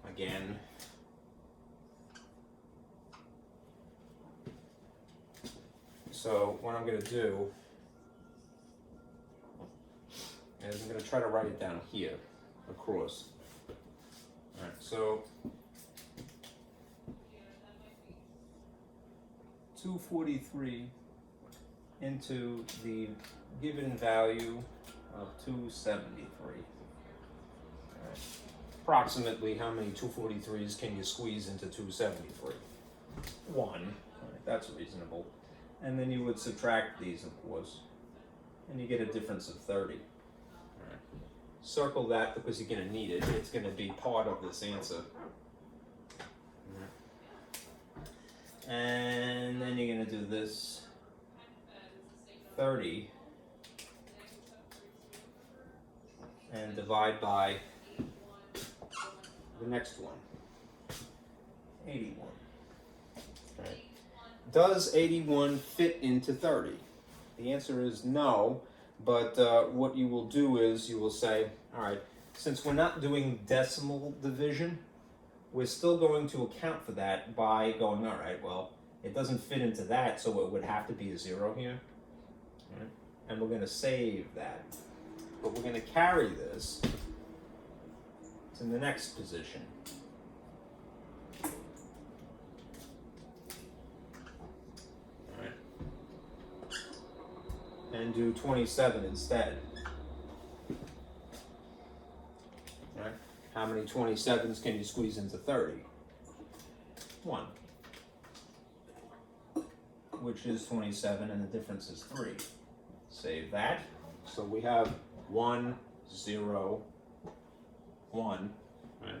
Again. So what I'm going to do is I'm going to try to write it down here, across. All right, so 243 into the given value of 273. All right. Approximately how many 243s can you squeeze into 273? 1. All right, that's reasonable. And then you would subtract these, of course, and you get a difference of 30. All right. Circle that because you're going to need it. It's going to be part of this answer. All right. And then you're going to do this 30 and divide by the next one, 81. Right. Does 81 fit into 30? The answer is no, but what you will do is you will say, all right, since we're not doing decimal division, we're still going to account for that by going, all right, well, it doesn't fit into that, so it would have to be a 0 here. Right? And we're going to save that. But we're going to carry this to the next position. All right. And do 27 instead. All right. How many 27s can you squeeze into 30? 1. Which is 27, and the difference is 3. Save that. So we have 1, 0, 1. Right?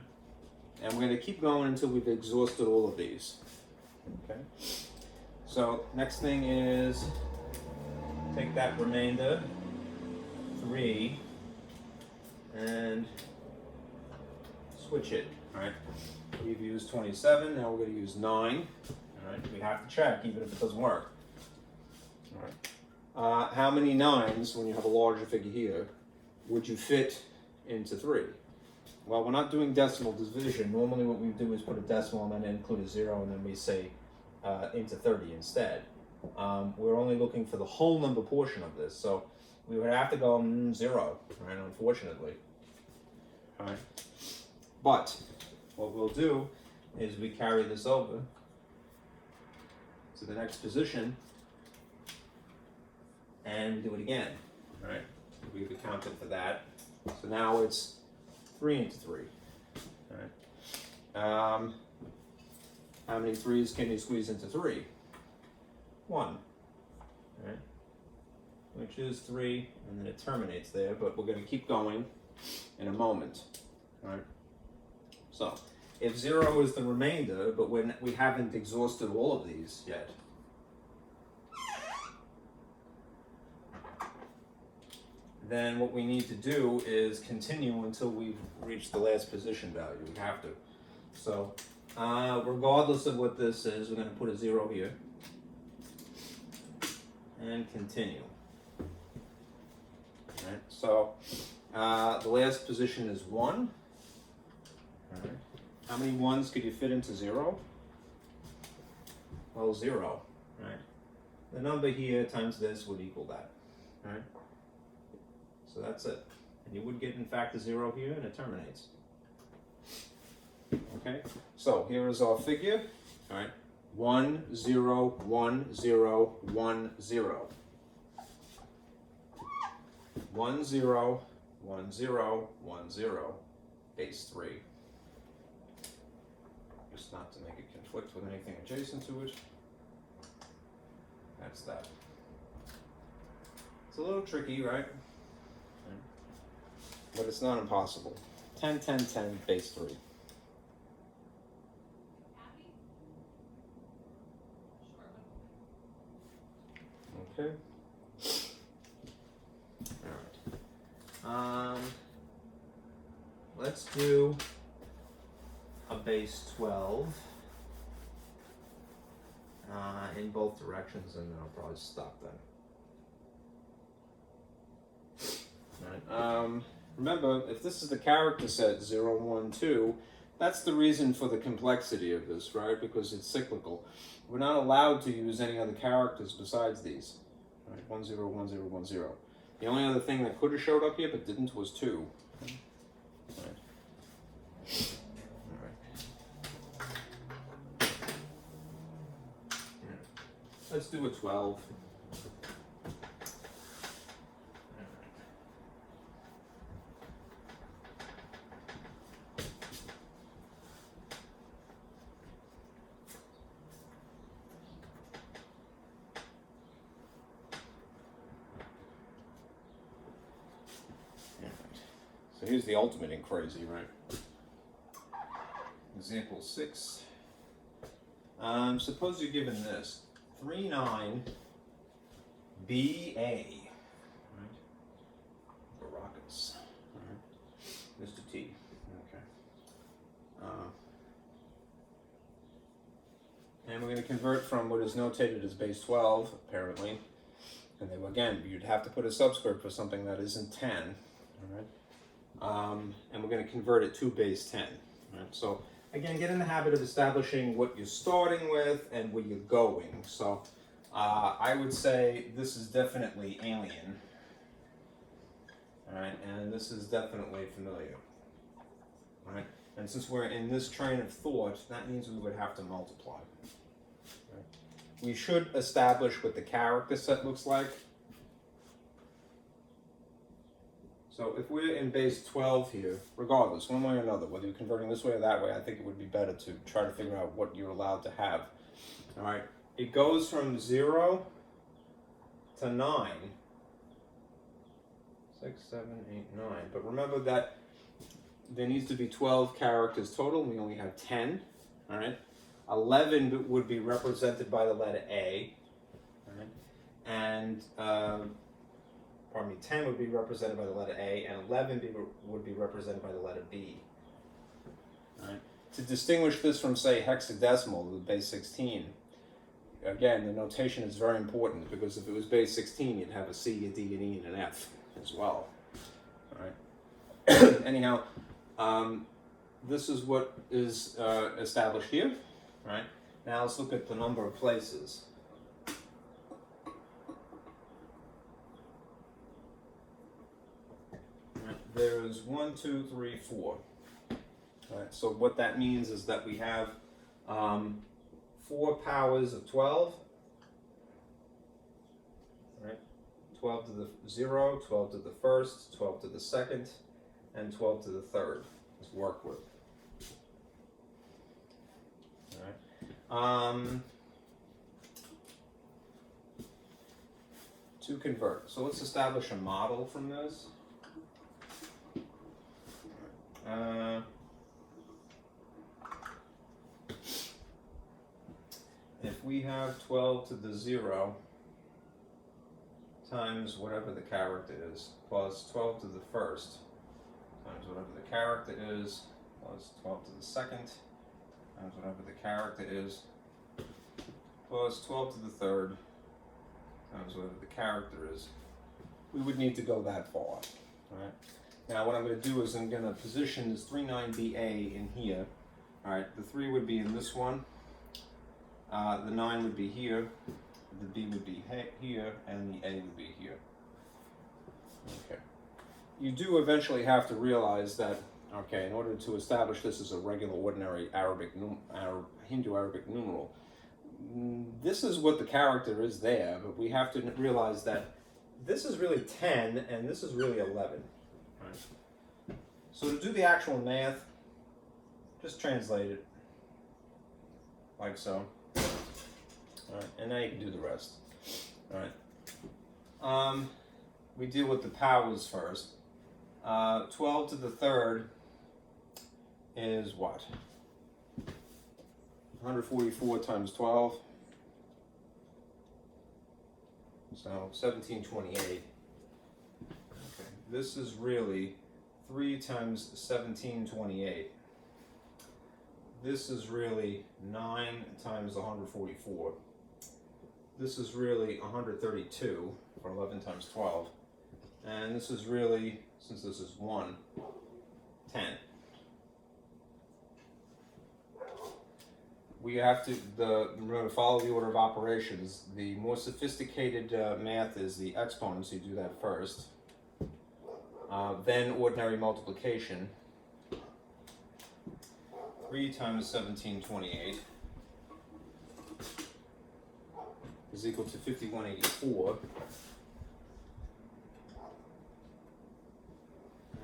And we're going to keep going until we've exhausted all of these. Okay. So next thing is take that remainder, 3, and switch it. All right. We've used 27. Now we're going to use 9. All right. We have to check even if it doesn't work. All right. How many 9s, when you have a larger figure here, would you fit into 3? Well, we're not doing decimal division. Normally what we do is put a decimal and then include a 0, and then we say into 30 instead. We're only looking for the whole number portion of this, so we would have to go 0, right, unfortunately. All right. But what we'll do is we carry this over to the next position, and we do it again. All right. We've accounted for that. So now it's 3 into 3. All right. How many 3s can you squeeze into 3? 1. All right. Which is 3, and then it terminates there, but we're going to keep going in a moment. All right. So if 0 is the remainder, but we haven't exhausted all of these yet, then what we need to do is continue until we've reached the last position value. We have to. So regardless of what this is, we're going to put a 0 here and continue. All right. So the last position is 1. All right. How many 1s could you fit into 0? Well, 0. Right. The number here times this would equal that. Right. So that's it. And you would get, in fact, a 0 here, and it terminates. Okay. So here is our figure. All right. 1, 0, 1, 0, 1, 0. 1, 0, 1, 0, 1, 0. Base 3. Just not to make it conflict with anything adjacent to it. That's that. It's a little tricky, right? But it's not impossible. 10, 10, 10, base 3. Okay. All right. Let's do a base 12 in both directions, and then I'll probably stop then. All right. Remember, if this is the character set 0, 1, 2, that's the reason for the complexity of this, right? Because it's cyclical. We're not allowed to use any other characters besides these. Right? 1, 0, 1, 0, 1, 0. The only other thing that could have showed up here but didn't was 2. All right. Let's do a 12. So here's the ultimate in crazy, right? Example 6. Suppose you're given this. 3, 9, BA. Right? Rockets. Right. And we're going to convert from what is notated as base 12, apparently. And then again, you'd have to put a subscript for something that isn't 10. All right? And we're going to convert it to base 10. All right? So again, get in the habit of establishing what you're starting with and where you're going. So I would say this is definitely alien. All right, and this is definitely familiar. All right, and since we're in this train of thought, that means we would have to multiply. Right? We should establish what the character set looks like. So if we're in base 12 here, regardless, one way or another, whether you're converting this way or that way, I think it would be better to try to figure out what you're allowed to have. All right, it goes from 0 to 9. 6, 7, 8, 9. But remember that there needs to be 12 characters total. We only have 10. All right. 11 would be represented by the letter A. All right. And 10 would be represented by the letter A, and 11 would be represented by the letter B. All right. To distinguish this from, say, hexadecimal, the base 16, again, the notation is very important, because if it was base 16, you'd have a C, a D, an E, and an F as well. All right. Anyhow, this is what is established here. All right. Now let's look at the number of places. All right. There's 1, 2, 3, 4. All right. So what that means is that we have 4 powers of 12. 12 to the 0, 12 to the first, 12 to the second, and 12 to the third. Let's work with. All right. To convert. So let's establish a model from this. If we have 12 to the 0, times whatever the character is, plus 12 to the first, times whatever the character is, plus 12 to the second, times whatever the character is, plus 12 to the third, times whatever the character is. We would need to go that far. All right. Now what I'm going to do is I'm going to position this 39BA in here. All right. The 3 would be in this one. The 9 would be here. The B would be here, and the A would be here. Okay. You do eventually have to realize that, okay, in order to establish this as a regular, ordinary Hindu-Arabic numeral, this is what the character is there, but we have to realize that this is really 10, and this is really 11. Right? So to do the actual math, just translate it like so. All right, and now you can do the rest. All right. We deal with the powers first. 12 to the third is what? 144 times 12. So 1728. Okay. This is really 3 times 1728. This is really 9 times 144. This is really 132 for 11 times 12. And this is really, since this is 1, 10. We have to, remember, follow the order of operations. The more sophisticated math is the exponents, so you do that first. Then ordinary multiplication. 3 times 1728 is equal to 5184.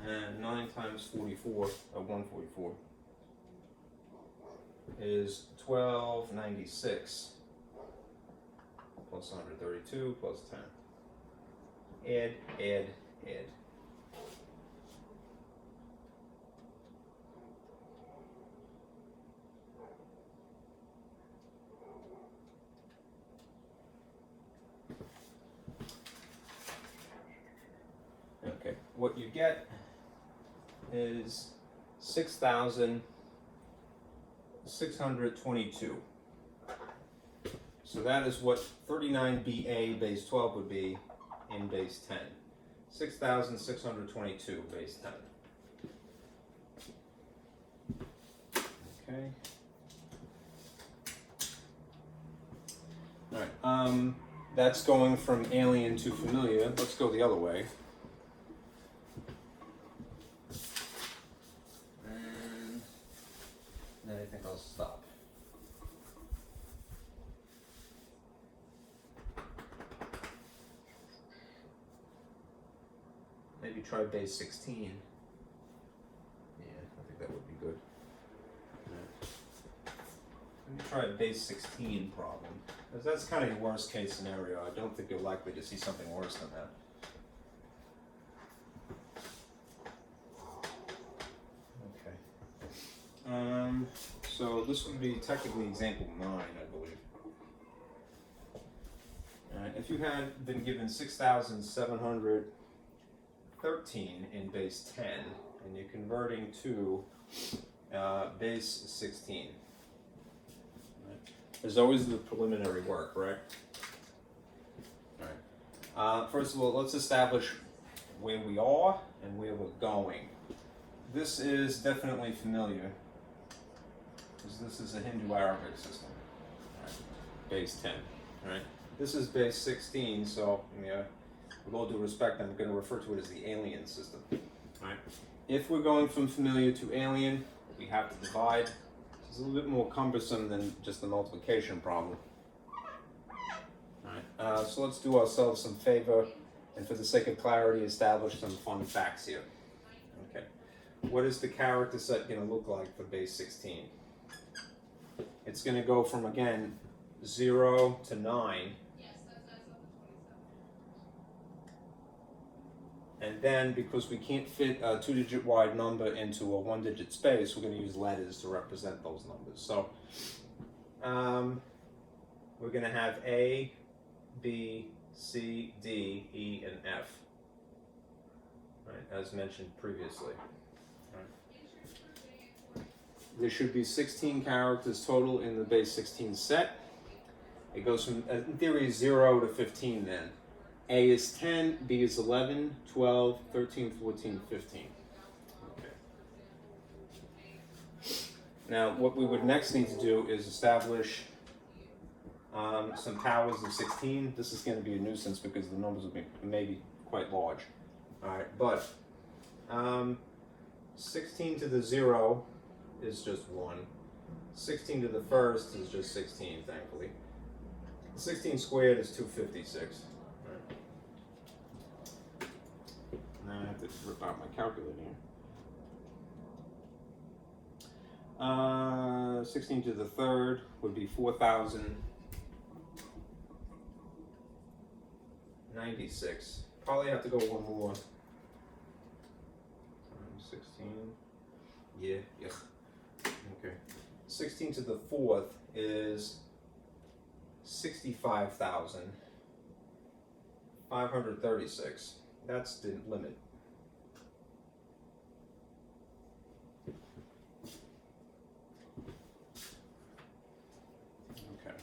And 9 times 44, 144, is 1296 plus 132 plus 10. Add. Okay, what you get is 6,622. So that is what 39BA base 12 would be in base 10. 6,622 base 10. Okay. All right. That's going from alien to familiar. Let's go the other way. And then I think I'll stop. Maybe try base 16. Yeah, I think that would be good. Let me try a base 16 problem, because that's kind of your worst case scenario. I don't think you're likely to see something worse than that. Okay. So this would be technically example 9, I believe. If you had been given 6,713 in base 10, and you're converting to base 16. There's always the preliminary work, right? All right. First of all, let's establish where we are and where we're going. This is definitely familiar, because this is a Hindu-Arabic system. Right. Base 10. Right. This is base 16, so yeah, with all due respect, I'm going to refer to it as the alien system. All right. If we're going from familiar to alien, we have to divide. It's a little bit more cumbersome than just the multiplication problem. All right. So let's do ourselves some favor, and for the sake of clarity, establish some fun facts here. Okay. What is the character set going to look like for base 16? It's going to go from, again, 0 to 9. And then, because we can't fit a 2-digit wide number into a 1-digit space, we're going to use letters to represent those numbers. So we're going to have A, B, C, D, E, and F, right, as mentioned previously. Right. There should be 16 characters total in the base 16 set. It goes from, in theory, 0 to 15 then. A is 10, B is 11, 12, 13, 14, 15. Okay. Now, what we would next need to do is establish some powers of 16. This is going to be a nuisance because the numbers will be maybe quite large. All right, but 16 to the 0 is just 1. 16 to the first is just 16, thankfully. 16 squared is 256. Now I have to rip out my calculator here. 16 to the third would be 4,096. Probably have to go one more. 16. Yeah. Okay. 16 to the fourth is 65,536. That's the limit. Okay.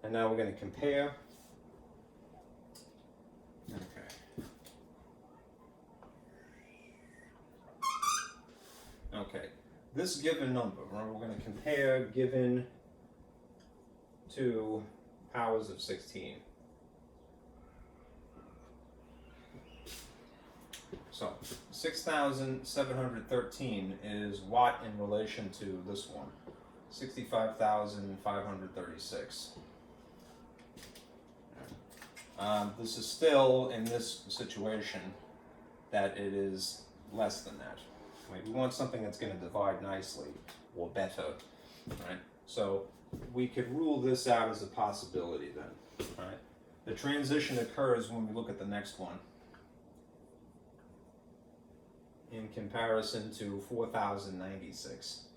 And now we're going to compare. Okay. Okay. This given number, remember, we're going to compare given to powers of 16. So 6,713 is what in relation to this one? 65,536. This is still, in this situation, that it is less than that. Right? We want something that's going to divide nicely, or better. Right? So we could rule this out as a possibility then. Right? The transition occurs when we look at the next one, in comparison to 4,096.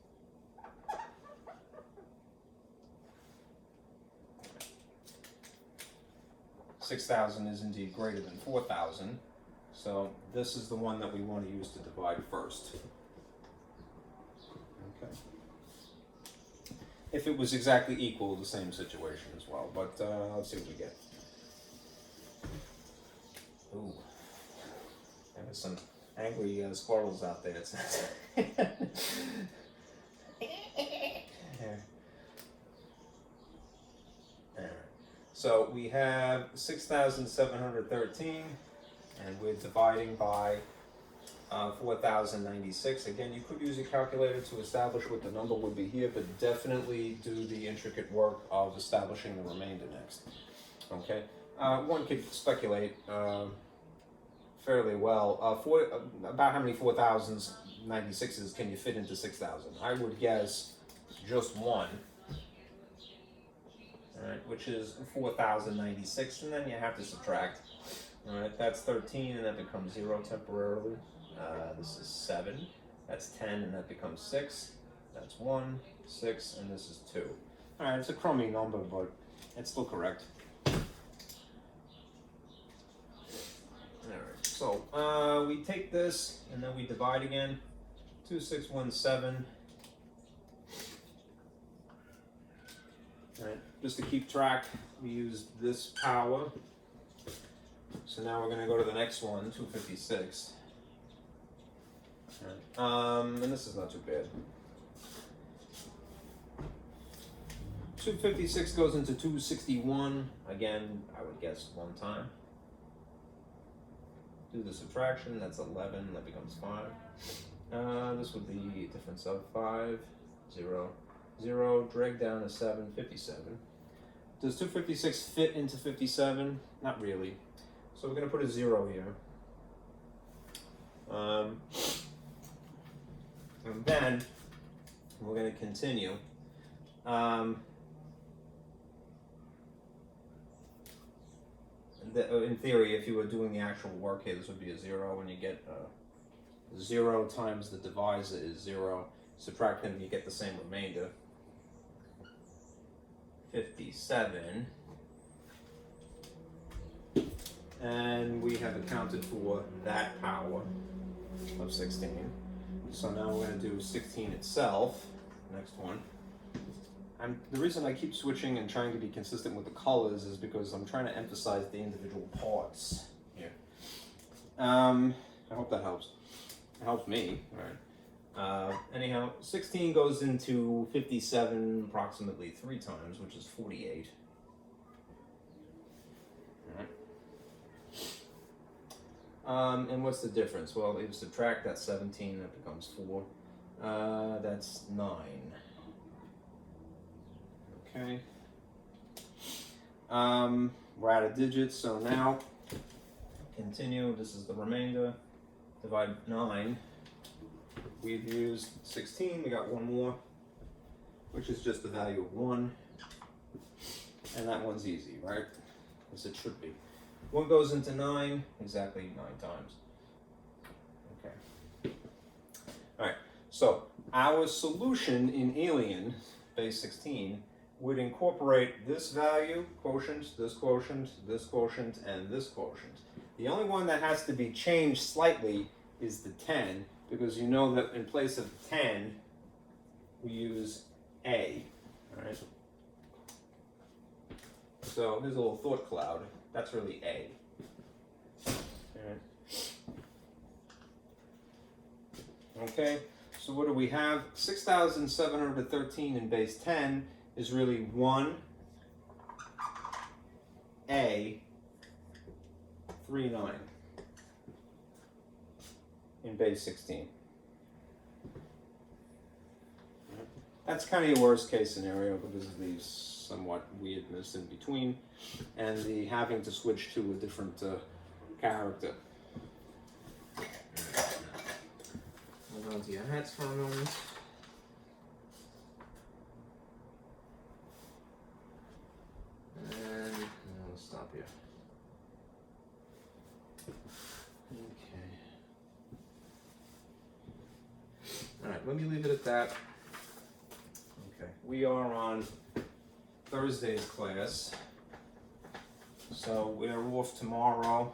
$6,000 is indeed greater than 4,000, so this is the one that we want to use to divide first. Okay. if it was exactly equal, the same situation as well. But let's see what we get. Ooh, there's some angry squirrels out there. It's So we have 6,713, and we're dividing by 4,096. Again, you could use a calculator to establish what the number would be here, but definitely do the intricate work of establishing the remainder next. Okay, one could speculate fairly well. About how many 4,096s can you fit into 6,000? I would guess just one. Alright, which is 4,096, and then you have to subtract. Alright, that's 13, and that becomes 0 temporarily. This is 7. That's 10, and that becomes 6. That's 1, 6, and this is 2. Alright, it's a crummy number, but it's still correct. Alright, so we take this, and then we divide again. 2617. Alright, just to keep track, we use this power. So now we're going to go to the next one, 256. And this is not too bad. 256 goes into 261. Again, I would guess one time. Do the subtraction, that's 11, that becomes 5. This would be a difference of 5, 0. 0, drag down to 7, 57. Does 256 fit into 57? Not really. So we're going to put a 0 here. And then we're going to continue. In theory, if you were doing the actual work here, this would be a 0. When you get 0 times the divisor is 0, subtract them, you get the same remainder. 57, and we have accounted for that power of 16. So now we're going to do 16 itself, next one. And the reason I keep switching and trying to be consistent with the colors is because I'm trying to emphasize the individual parts here. I hope that helps. It helps me. All right. Anyhow, 16 goes into 57 approximately 3 times, which is 48. Alright. And what's the difference? Well, if you subtract that 17, that becomes 4. That's 9. Okay. We're out of digits, so now continue. This is the remainder. Divide 9. We've used 16, we got one more, which is just the value of 1. And that one's easy, right? As it should be. 1 goes into 9, exactly 9 times. Okay. Alright, so our solution in Alien, base 16, would incorporate this value, quotient, this quotient, this quotient, and this quotient. The only one that has to be changed slightly is the 10, because you know that in place of 10, we use A, all right? So here's a little thought cloud. That's really A. All right. Okay, so what do we have? 6,713 in base 10 is really 1, A, 3, 9. In base 16. That's kind of your worst case scenario because of the somewhat weirdness in between and the having to switch to a different character. Hold on to your hats for a moment. And I'll stop here. Alright, let me leave it at that. Okay, we are on Thursday's class. So we are off tomorrow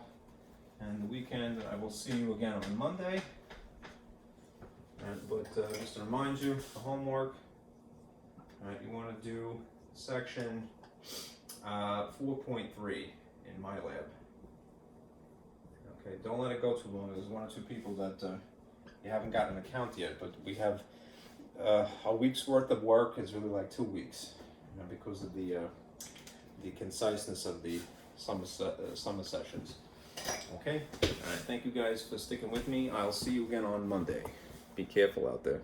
and the weekend. I will see you again on Monday. But just to remind you, the homework. All right, you want to do section 4.3 in my lab. Okay, don't let it go too long. There's one or two people that you haven't gotten an account yet, but we have a week's worth of work is really like 2 weeks, you know, because of the conciseness of the summer sessions. Okay, all right. Thank you guys for sticking with me. I'll see you again on Monday. Be careful out there.